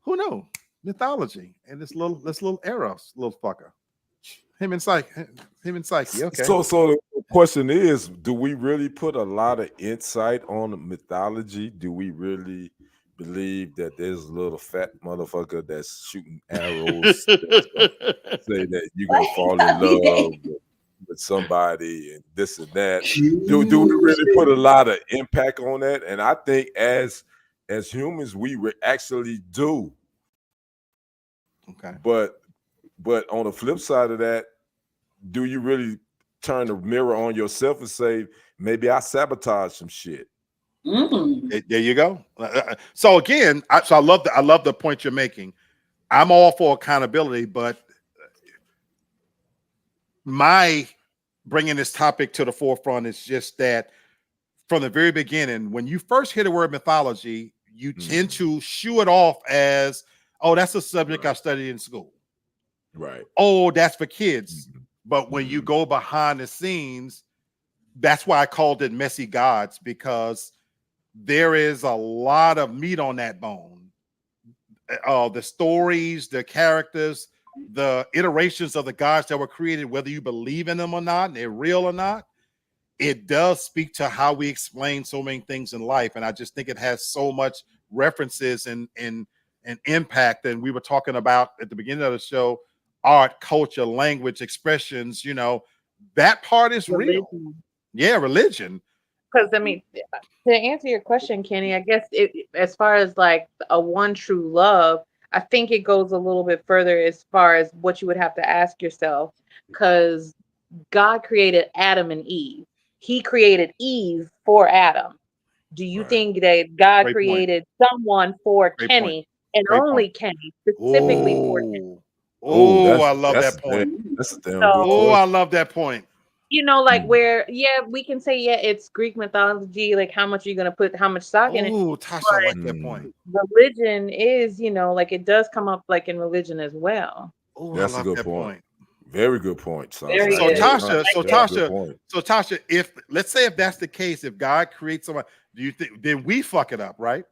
Who knew? Mythology and this little Eros, little fucker. Him and Psyche. Okay. So the question is, do we really put a lot of insight on mythology? Do we really believe that there's a little fat motherfucker that's shooting arrows say that you're gonna fall in love with somebody and this and that? Do we really put a lot of impact on that? And I think as humans, we actually do. Okay. But on the flip side of that, do you really turn the mirror on yourself and say, maybe I sabotage some shit? There you go. So again, I love the point you're making. I'm all for accountability, but my bringing this topic to the forefront is just that from the very beginning, when you first hear the word mythology, you tend to shoo it off as, oh, that's a subject I studied in school. Right. Oh, that's for kids. But when you go behind the scenes, that's why I called it Messy Gods, because there is a lot of meat on that bone. The stories, the characters, the iterations of the gods that were created, whether you believe in them or not, and they're real or not, it does speak to how we explain so many things in life. And I just think it has so much references and impact. And we were talking about at the beginning of the show, art, culture, language, expressions, that part is real. Yeah, religion. Because to answer your question, Kenny, I guess as far as like a one true love, I think it goes a little bit further as far as what you would have to ask yourself, because God created Adam and Eve. He created Eve for Adam. Do you think that God created someone for Kenny and only Kenny, specifically for Kenny? Oh, I love that point. That's a damn good question. I love that point. Where, we can say, it's Greek mythology, like how much are you going to put, how much stock in it? Oh, Tasha, I like that point. Religion is, it does come up like in religion as well. Oh, that's a good point. Very good point. So Tasha, if let's say if that's the case, if God creates someone, do you think then we fuck it up, right?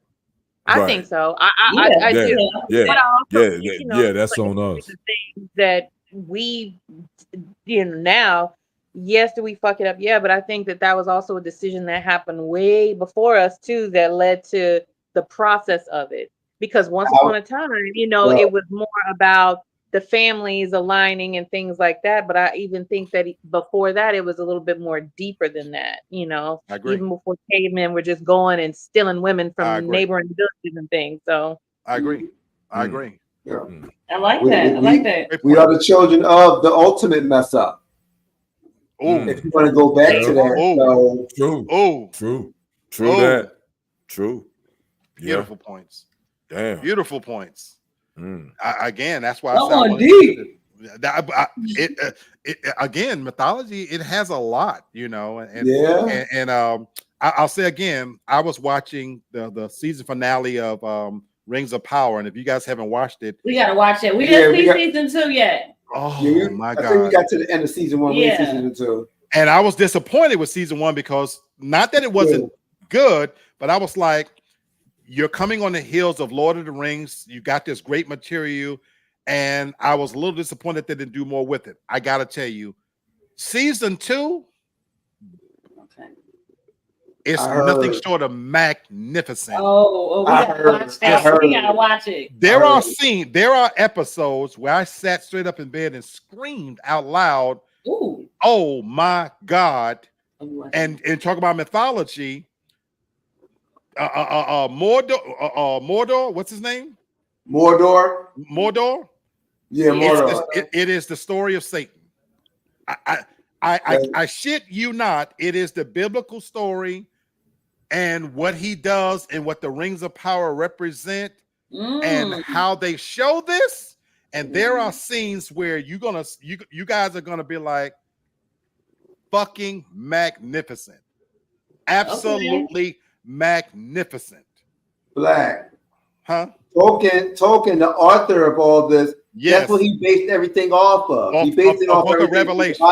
I think so. I do. Yeah, that's on us. That we, now, yes, do we fuck it up? Yeah, but I think that was also a decision that happened way before us too, that led to the process of it. Because once upon a time, it was more about the families aligning and things like that. But I even think that before that, it was a little bit more deeper than that. I agree. Even before cavemen were just going and stealing women from neighboring villages and things. So I agree. I agree. Yeah. I like that. We are the children of the ultimate mess up. If you want to go back to that. True that. True. Beautiful points. Damn. Beautiful points. Again, that's why again, mythology, it has a lot, and I'll say again, I was watching the season finale of Rings of Power, and if you guys haven't watched it, we gotta watch it. We didn't see season 2 yet. Oh my God! I think we got to the end of season 1. Yeah. Season 2. And I was disappointed with season 1 because not that it wasn't good, but I was like, you're coming on the heels of Lord of the Rings. You got this great material, and I was a little disappointed they didn't do more with it. I gotta tell you, season 2. It's nothing short of magnificent. Oh, we gotta watch that. We gotta watch it. There are episodes where I sat straight up in bed and screamed out loud. Ooh. Oh my God. And talk about mythology. Mordor, what's his name? Mordor. Yeah, Mordor. It is the story of Satan. I shit you not. It is the biblical story and what he does and what the Rings of Power represent and how they show this. And there are scenes where you guys are gonna be like, fucking magnificent, absolutely magnificent. Black, huh? Tolkien, the author of all this. Yes, that's what he based everything off of. He based it off Book of Revelation,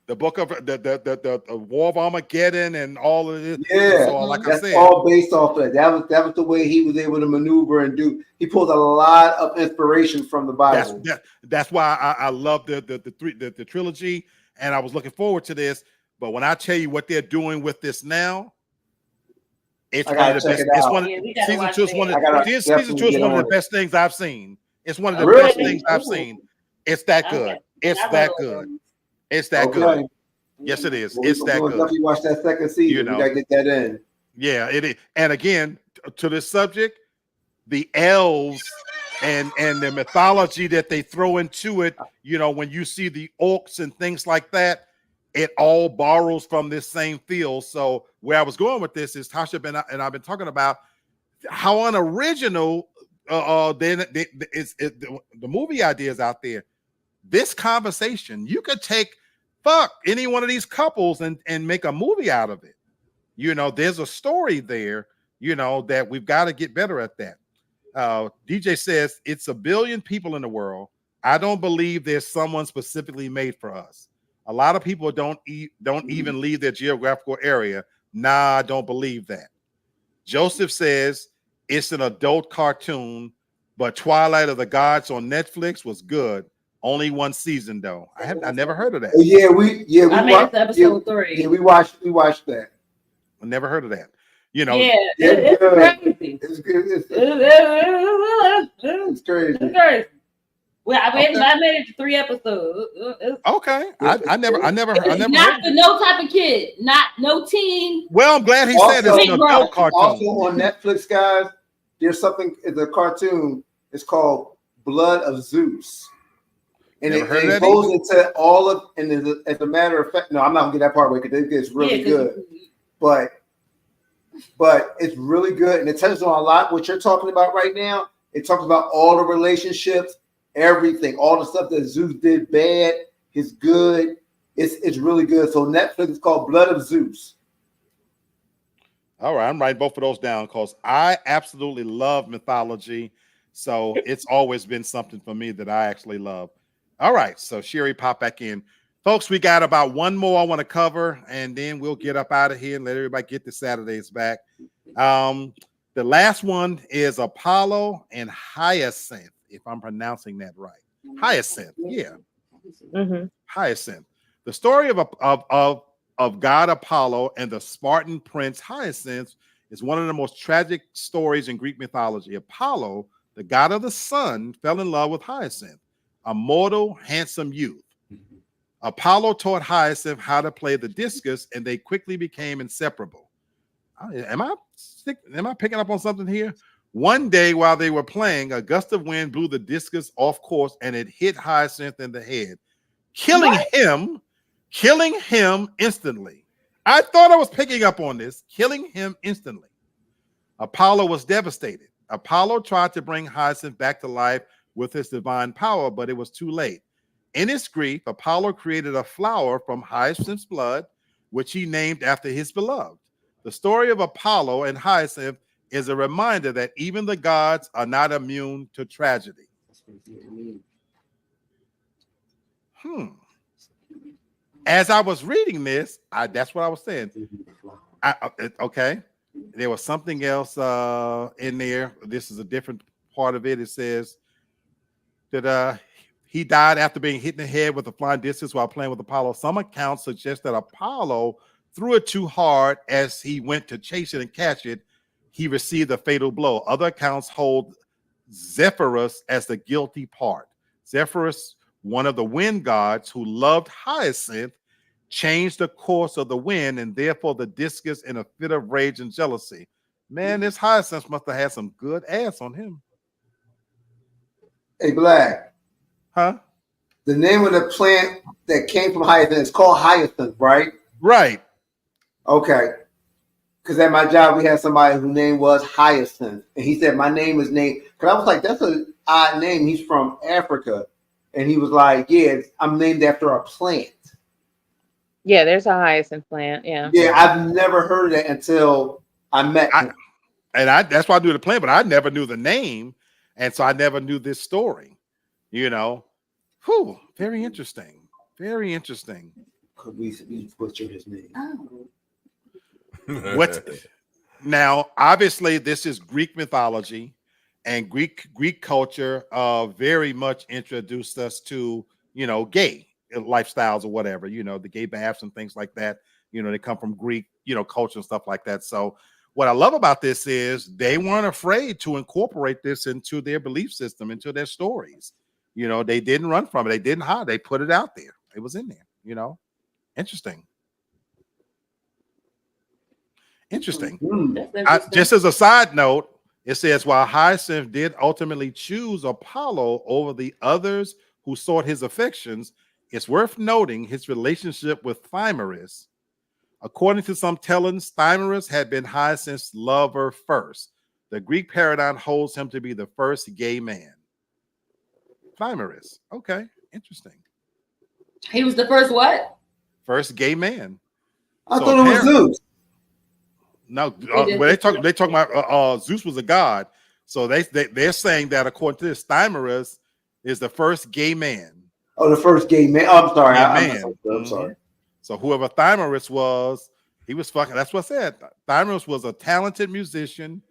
the book of the War of Armageddon, and all of it. Yeah, so, like that's I said, all based off of that. That was the way he was able to maneuver and do. He pulled a lot of inspiration from the Bible. That's why I love the trilogy, and I was looking forward to this. But when I tell you what they're doing with this now, it's one of the best. It's one. Season 2 is one of the best things I've seen. It's one of the best things I've seen. It's that good. It's that good. It's that good. Yes, it is. It's that good. Definitely watch that second season. We gotta get that in. Yeah, it is. And again, to this subject, the elves and the mythology that they throw into it. You know, when you see the orcs and things like that, it all borrows from this same field. So where I was going with this is Tasha and I've been talking about how unoriginal the movie ideas out there. This conversation, you could take any one of these couples and make a movie out of it. You know, there's a story there, you know, that we've got to get better at that. DJ says it's 1 billion people in the world. I don't believe there's someone specifically made for us. A lot of people don't even leave their geographical area. Nah, I don't believe that. Joseph says it's an adult cartoon, but Twilight of the Gods on Netflix was good. Only 1 season though. I never heard of that. I made it to episode 3. Yeah, we watched that. I never heard of that. You know, it's crazy. It's good. It's crazy. It's crazy. Well, I made it to 3 episodes. Okay, I never Not heard for no type of kid, no teen. Well, I'm glad he said it's an adult cartoon. Also on Netflix, guys, there's something. The cartoon is called Blood of Zeus, and it goes into all of. And as a matter of fact, no, I'm not gonna get that part away because it gets really good. But it's really good, and it touches on a lot what you're talking about right now. It talks about all the relationships. Everything, all the stuff that Zeus did bad is good. It's really good. So Netflix is called Blood of Zeus. All right, I'm writing both of those down because I absolutely love mythology. So it's always been something for me that I actually love. All right, so Sherry, pop back in. Folks, we got about 1 more I want to cover, and then we'll get up out of here and let everybody get the Saturdays back. The last one is Apollo and Hyacinth, if I'm pronouncing that right. Hyacinth, yeah. Hyacinth. The story of God Apollo and the Spartan prince Hyacinth is one of the most tragic stories in Greek mythology. Apollo, the god of the sun, fell in love with Hyacinth, a mortal, handsome youth. Apollo taught Hyacinth how to play the discus, and they quickly became inseparable. Am I picking up on something here? One day while they were playing, a gust of wind blew the discus off course, and it hit Hyacinth in the head, killing him instantly. I thought I was picking up on this, killing him instantly. Apollo was devastated. Apollo tried to bring Hyacinth back to life with his divine power, but it was too late. In his grief, Apollo created a flower from Hyacinth's blood, which he named after his beloved. The story of Apollo and Hyacinth is a reminder that even the gods are not immune to tragedy. As I was reading this, that's what I was saying. Okay. There was something else in there. This is a different part of it. It says that he died after being hit in the head with a flying discus while playing with Apollo. Some accounts suggest that Apollo threw it too hard as he went to chase it and catch it. He received a fatal blow. Other accounts hold Zephyrus as the guilty part. Zephyrus, one of the wind gods who loved Hyacinth, changed the course of the wind, and therefore the discus, in a fit of rage and jealousy. Man, this Hyacinth must have had some good ass on him. Hey, Black. Huh? The name of the plant that came from Hyacinth is called hyacinth, right? Right. Okay. Because at my job, we had somebody whose name was Hyacinth. And he said, my name is named. Because I was like, that's an odd name. He's from Africa. And he was like, yeah, I'm named after a plant. Yeah, there's a hyacinth plant. Yeah. Yeah, I've never heard of that until I met him. That's why I knew the plant, but I never knew the name. And so I never knew this story. You know, very interesting. Very interesting. Could we butcher his name? Oh. What now? Obviously, this is Greek mythology, and Greek culture very much introduced us to, you know, gay lifestyles or whatever, you know, the gay baths and things like that. You know, they come from Greek, you know, culture and stuff like that. So what I love about this is they weren't afraid to incorporate this into their belief system, into their stories. You know, they didn't run from it. They didn't hide. They put it out there. It was in there, you know. Interesting. Just as a side note, it says, while Hyacinth did ultimately choose Apollo over the others who sought his affections, it's worth noting his relationship with Thymaris. According to some tellings, Thymaris had been Hyacinth's lover first. The Greek paradigm holds him to be the first gay man. Thymaris. Okay, interesting. He was the first what? First gay man. I thought it was Zeus. No, when they talk about Zeus was a god. So they're saying that according to this, Thymaris is the first gay man. Oh, the first gay man. Oh, I'm sorry. I'm sorry. So whoever Thymaris was, he was fucking. That's what I said. Thymaris was a talented musician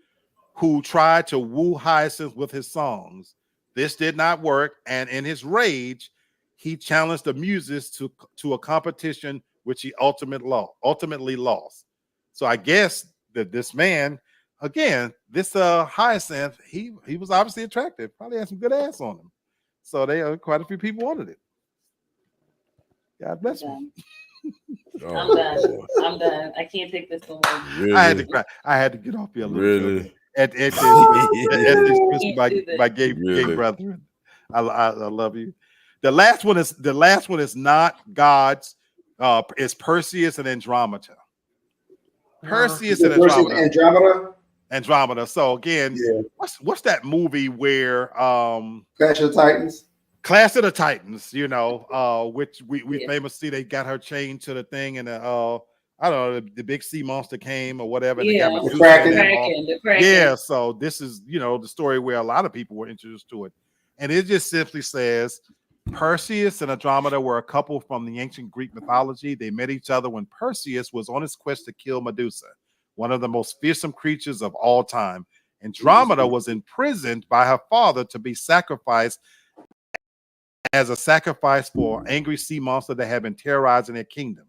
who tried to woo Hyacinth with his songs. This did not work, and in his rage, he challenged the muses to a competition which he ultimately lost. So I guess that this man, again, this Hyacinth, he was obviously attractive. Probably had some good ass on him. So quite a few people wanted it. God bless me. I'm done. I'm done. I can't take this no more. Really? I had to cry. I had to get off here a little bit. At this my gay brethren. I love you. The last one is not gods. It's Perseus and Andromeda. Perseus and Andromeda. Andromeda. So again, what's that movie where Clash of the Titans? Clash of the Titans, you know, which we famously they got her chained to the thing, and I don't know, the big sea monster came or whatever. Yeah, the Kraken. Yeah, so this is, you know, the story where a lot of people were introduced to it. And it just simply says Perseus and Andromeda were a couple from the ancient Greek mythology. They met each other when Perseus was on his quest to kill Medusa, one of the most fearsome creatures of all time. Andromeda was imprisoned by her father to be sacrificed as a sacrifice for an angry sea monster that had been terrorizing their kingdom.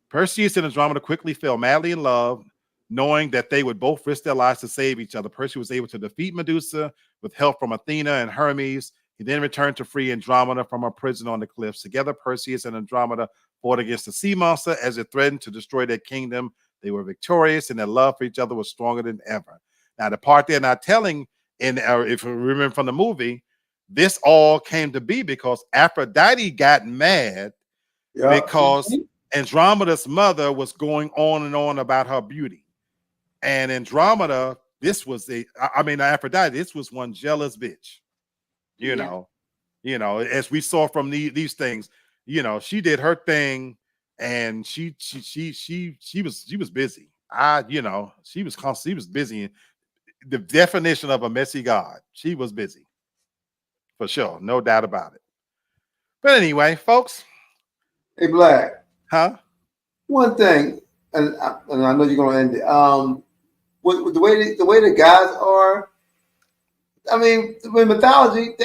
Perseus and Andromeda quickly fell madly in love, knowing that they would both risk their lives to save each other. Perseus was able to defeat Medusa with help from Athena and Hermes. He then returned to free Andromeda from her prison on the cliffs. Together, Perseus and Andromeda fought against the sea monster as it threatened to destroy their kingdom. They were victorious, and their love for each other was stronger than ever. Now, the part they're not telling, if you remember from the movie, this all came to be because Aphrodite got mad because Andromeda's mother was going on and on about her beauty. And Andromeda, Aphrodite, this was one jealous bitch. You know, as we saw from these things, you know, she did her thing and she was busy. she was busy. The definition of a messy God. She was busy. For sure. No doubt about it. But anyway, folks. Hey, Black. Huh? One thing, and I know you're gonna end it. With the way the guys are, I mean, with mythology,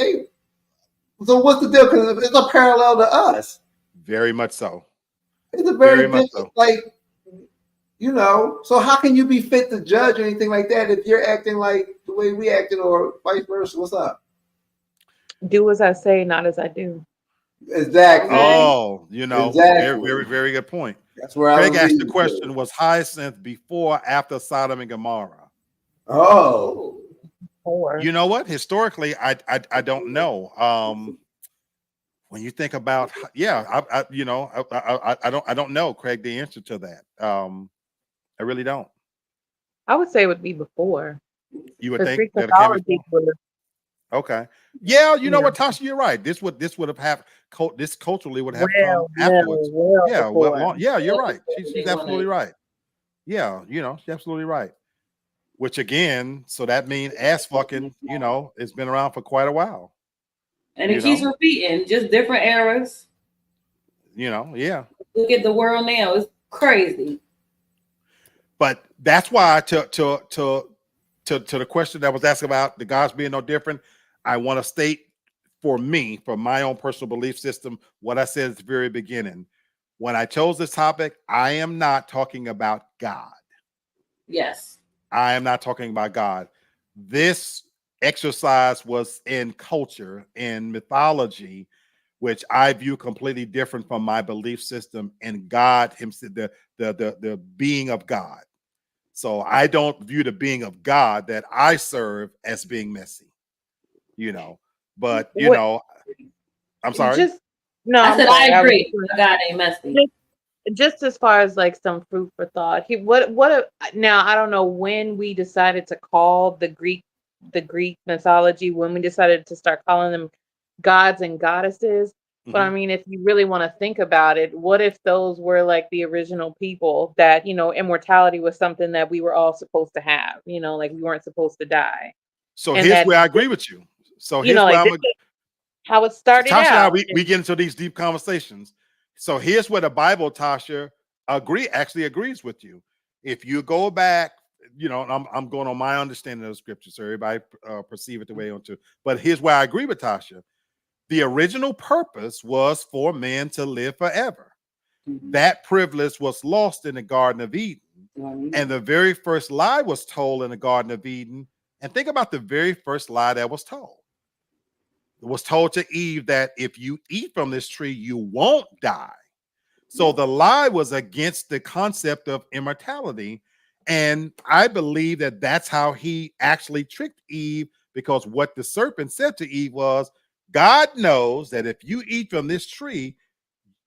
so what's the deal? Because it's a parallel to us. Very much so. It's a very different, so. So how can you be fit to judge or anything like that if you're acting like the way we acted or vice versa? What's up? Do as I say, not as I do. Exactly. Oh, exactly. Very, very, very good point. That's where Craig asked the question: was Hyacinth before or after Sodom and Gomorrah? Oh. You know what? Historically, I don't know. When you think about, I don't know, Craig, the answer to that. I really don't. I would say it would be before. You would think Greek that it came before? Okay. Yeah, you know what, Tasha, you're right. This would have happened. This culturally would have come afterwards. You're right. She's absolutely right. Yeah, she's absolutely right. Which again, so that means ass fucking, it's been around for quite a while. And it keeps repeating, just different eras. Yeah. Look at the world now; it's crazy. But that's why to the question that was asked about the gods being no different, I want to state for my own personal belief system, what I said at the very beginning. When I chose this topic, I am not talking about God. Yes. I am not talking about God. This exercise was in culture, in mythology, which I view completely different from my belief system and God himself, the being of God. So I don't view the being of God that I serve as being messy, but I'm sorry. I agree. God ain't messy. Just as far as like some food for thought. Now I don't know when we decided to call the Greek mythology, when we decided to start calling them gods and goddesses. But I mean, if you really want to think about it, what if those were like the original people that, immortality was something that we were all supposed to have, like we weren't supposed to die. So here's where I agree with you. So here's where how it started Tasha out. And I, we get into these deep conversations. So here's where the Bible, Tasha, actually agrees with you. If you go back, I'm going on my understanding of the scripture, so everybody perceive it the way they want to. But here's where I agree with Tasha. The original purpose was for man to live forever. That privilege was lost in the Garden of Eden. And the very first lie was told in the Garden of Eden. And think about the very first lie that was told. It was told to Eve that if you eat from this tree, you won't die. So the lie was against the concept of immortality. And I believe that that's how he actually tricked Eve, because what the serpent said to Eve was, God knows that if you eat from this tree,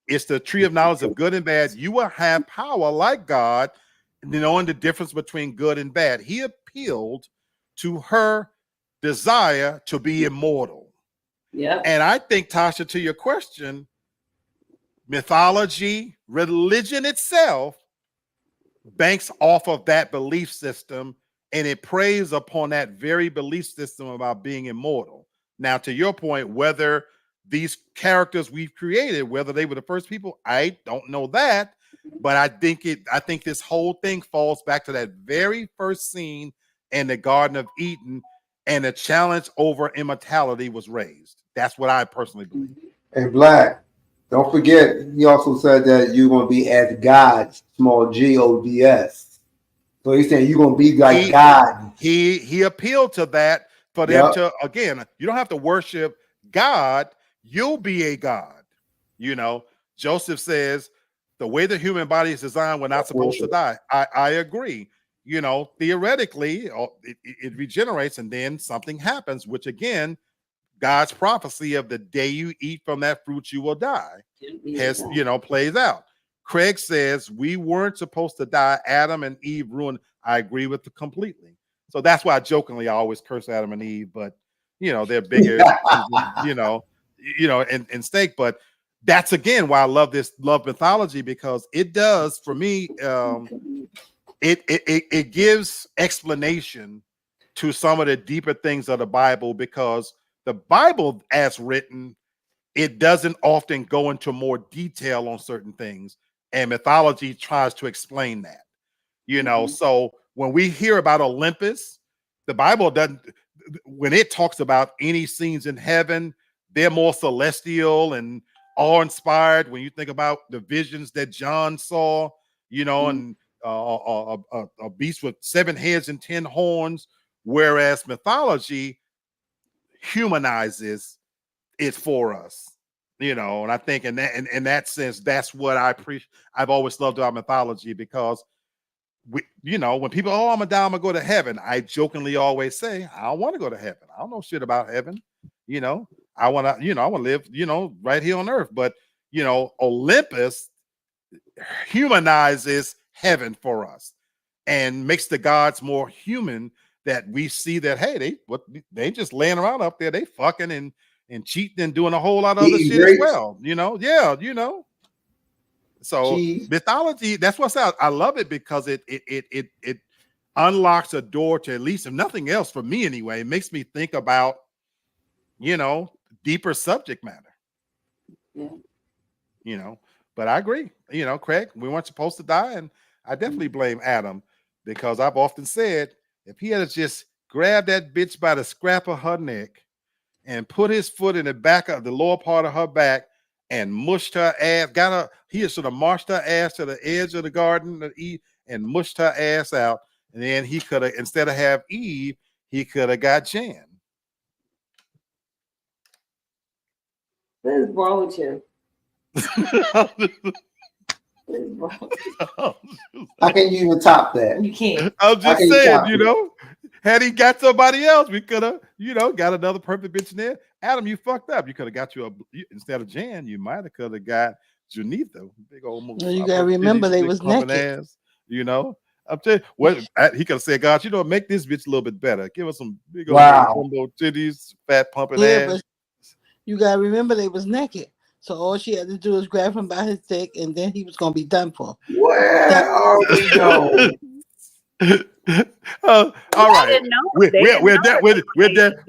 it's the tree of knowledge of good and bad. You will have power like God, knowing the difference between good and bad. He appealed to her desire to be immortal. Yeah. And I think, Tasha, to your question, mythology, religion itself banks off of that belief system, and it preys upon that very belief system about being immortal. Now, to your point, whether these characters we've created, whether they were the first people, I don't know that, but I think this whole thing falls back to that very first scene in the Garden of Eden, and the challenge over immortality was raised. That's what I personally believe. And Black, don't forget, he also said that you're going to be as God, small Gods. So he's saying you're going to be like God. He appealed to that for them to, again, you don't have to worship God. You'll be a God. Joseph says the way the human body is designed, we're not supposed to die. I agree. Theoretically, it regenerates and then something happens, which again, God's prophecy of the day you eat from that fruit, you will die plays out. Craig says we weren't supposed to die. Adam and Eve ruined. I agree with it completely. So that's why I always curse Adam and Eve, but they're bigger, and steak. But that's again why I love mythology, because it does for me. it gives explanation to some of the deeper things of the Bible, because the Bible as written, it doesn't often go into more detail on certain things, and mythology tries to explain that, So when we hear about Olympus, the Bible doesn't, when it talks about any scenes in heaven, they're more celestial and awe-inspired. When you think about the visions that John saw, and a beast with 7 heads and 10 horns, whereas mythology humanizes it for us, and I think in that sense, that's what I've always loved about mythology, because when people, I'm gonna die, I'm gonna go to heaven, I jokingly always say, I don't want to go to heaven. I don't know shit about heaven. I want to live, right here on earth. But Olympus humanizes heaven for us and makes the gods more human, that we see that, hey, they just laying around up there, they fucking and cheating and doing a whole lot of other shit as well. So mythology, that's what's out. I love it because it unlocks a door to, at least if nothing else for me anyway, it makes me think about, deeper subject matter. Yeah. But I agree, Craig, we weren't supposed to die. And I definitely blame Adam, because I've often said, if he had just grabbed that bitch by the scrap of her neck and put his foot in the back of the lower part of her back and mushed her ass, he should have marched her ass to the edge of the garden to eat and mushed her ass out. And then he could have, instead of have Eve, he could have got Jan. What is wrong with you? How can you even top that? You can't. I'm just saying, had he got somebody else, we could have, got another perfect bitch in there. Adam, you fucked up. You could have got instead of Jan, you might have could have got Junita. Big old. You gotta remember they was naked. Ass, I'm telling you, what he could have said, God, make this bitch a little bit better. Give us some big old titties, fat pumping ass. But you gotta remember they was naked. So all she had to do was grab him by his dick, and then he was gonna be done for. Where are we going? All right. Didn't know. We're dead. At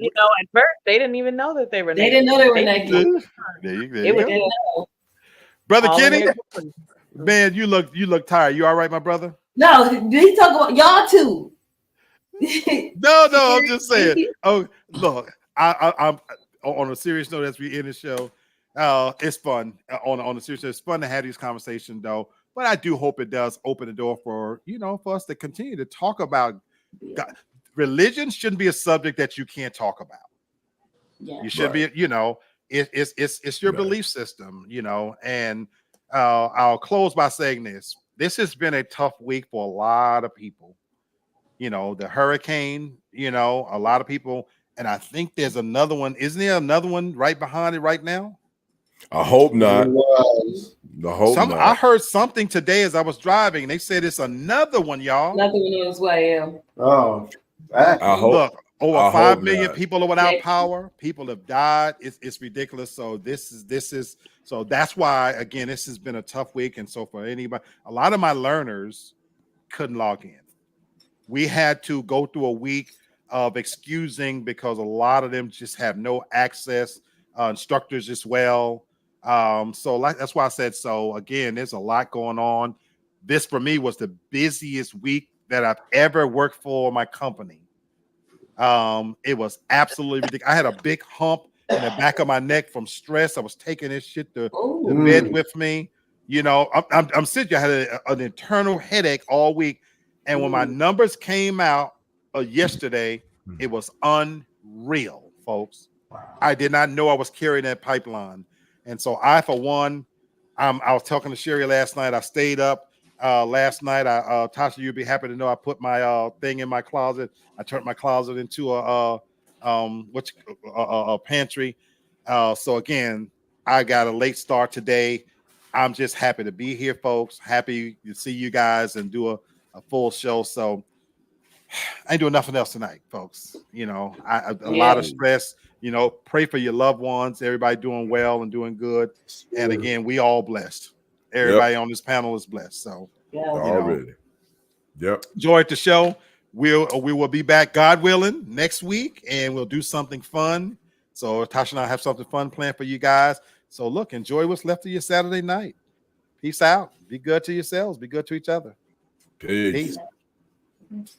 first they didn't even know that they were naked. They didn't know they were naked. There you go. Brother Kenny, man, you look tired. You all right, my brother? No, did he talk about y'all too? No, I'm just saying. Oh, look, I'm on a serious note as we end the show. It's fun. On a serious note, it's fun to have these conversations, though. But I do hope it does open the door for for us to continue to talk about God. Religion shouldn't be a subject that you can't talk about. Yeah. You should be, it's your belief system, And I'll close by saying this. This has been a tough week for a lot of people. The hurricane, a lot of people, and I think there's another one. Isn't there another one right behind it right now? I hope not. I heard something today as I was driving. They said it's another one, y'all. Another one as well. Oh, look, over 5 million people are without power. People have died. It's ridiculous. So this is so that's why, again, this has been a tough week. And so for anybody, a lot of my learners couldn't log in. We had to go through a week of excusing because a lot of them just have no access. Instructors as well. So that's why I said so. Again, there's a lot going on. This for me was the busiest week that I've ever worked for my company. It was absolutely ridiculous. I had a big hump in the back of my neck from stress. I was taking this shit to bed with me. I'm sitting here, I had an internal headache all week. And when my numbers came out yesterday, it was unreal, folks. I did not know I was carrying that pipeline. And so I, for one, I was talking to Sherry last night. I stayed up last night. Tasha, you'd be happy to know I put my thing in my closet. I turned my closet into a pantry. So again, I got a late start today. I'm just happy to be here, folks. Happy to see you guys and do a full show. So I ain't doing nothing else tonight, folks. A lot of stress. Pray for your loved ones. Everybody doing well and doing good. And again, we all blessed. Everybody on this panel is blessed. So already. Yep. Enjoyed the show. We will be back, God willing, next week, and we'll do something fun. So Tasha and I have something fun planned for you guys. So look, enjoy what's left of your Saturday night. Peace out. Be good to yourselves. Be good to each other. Peace. Peace.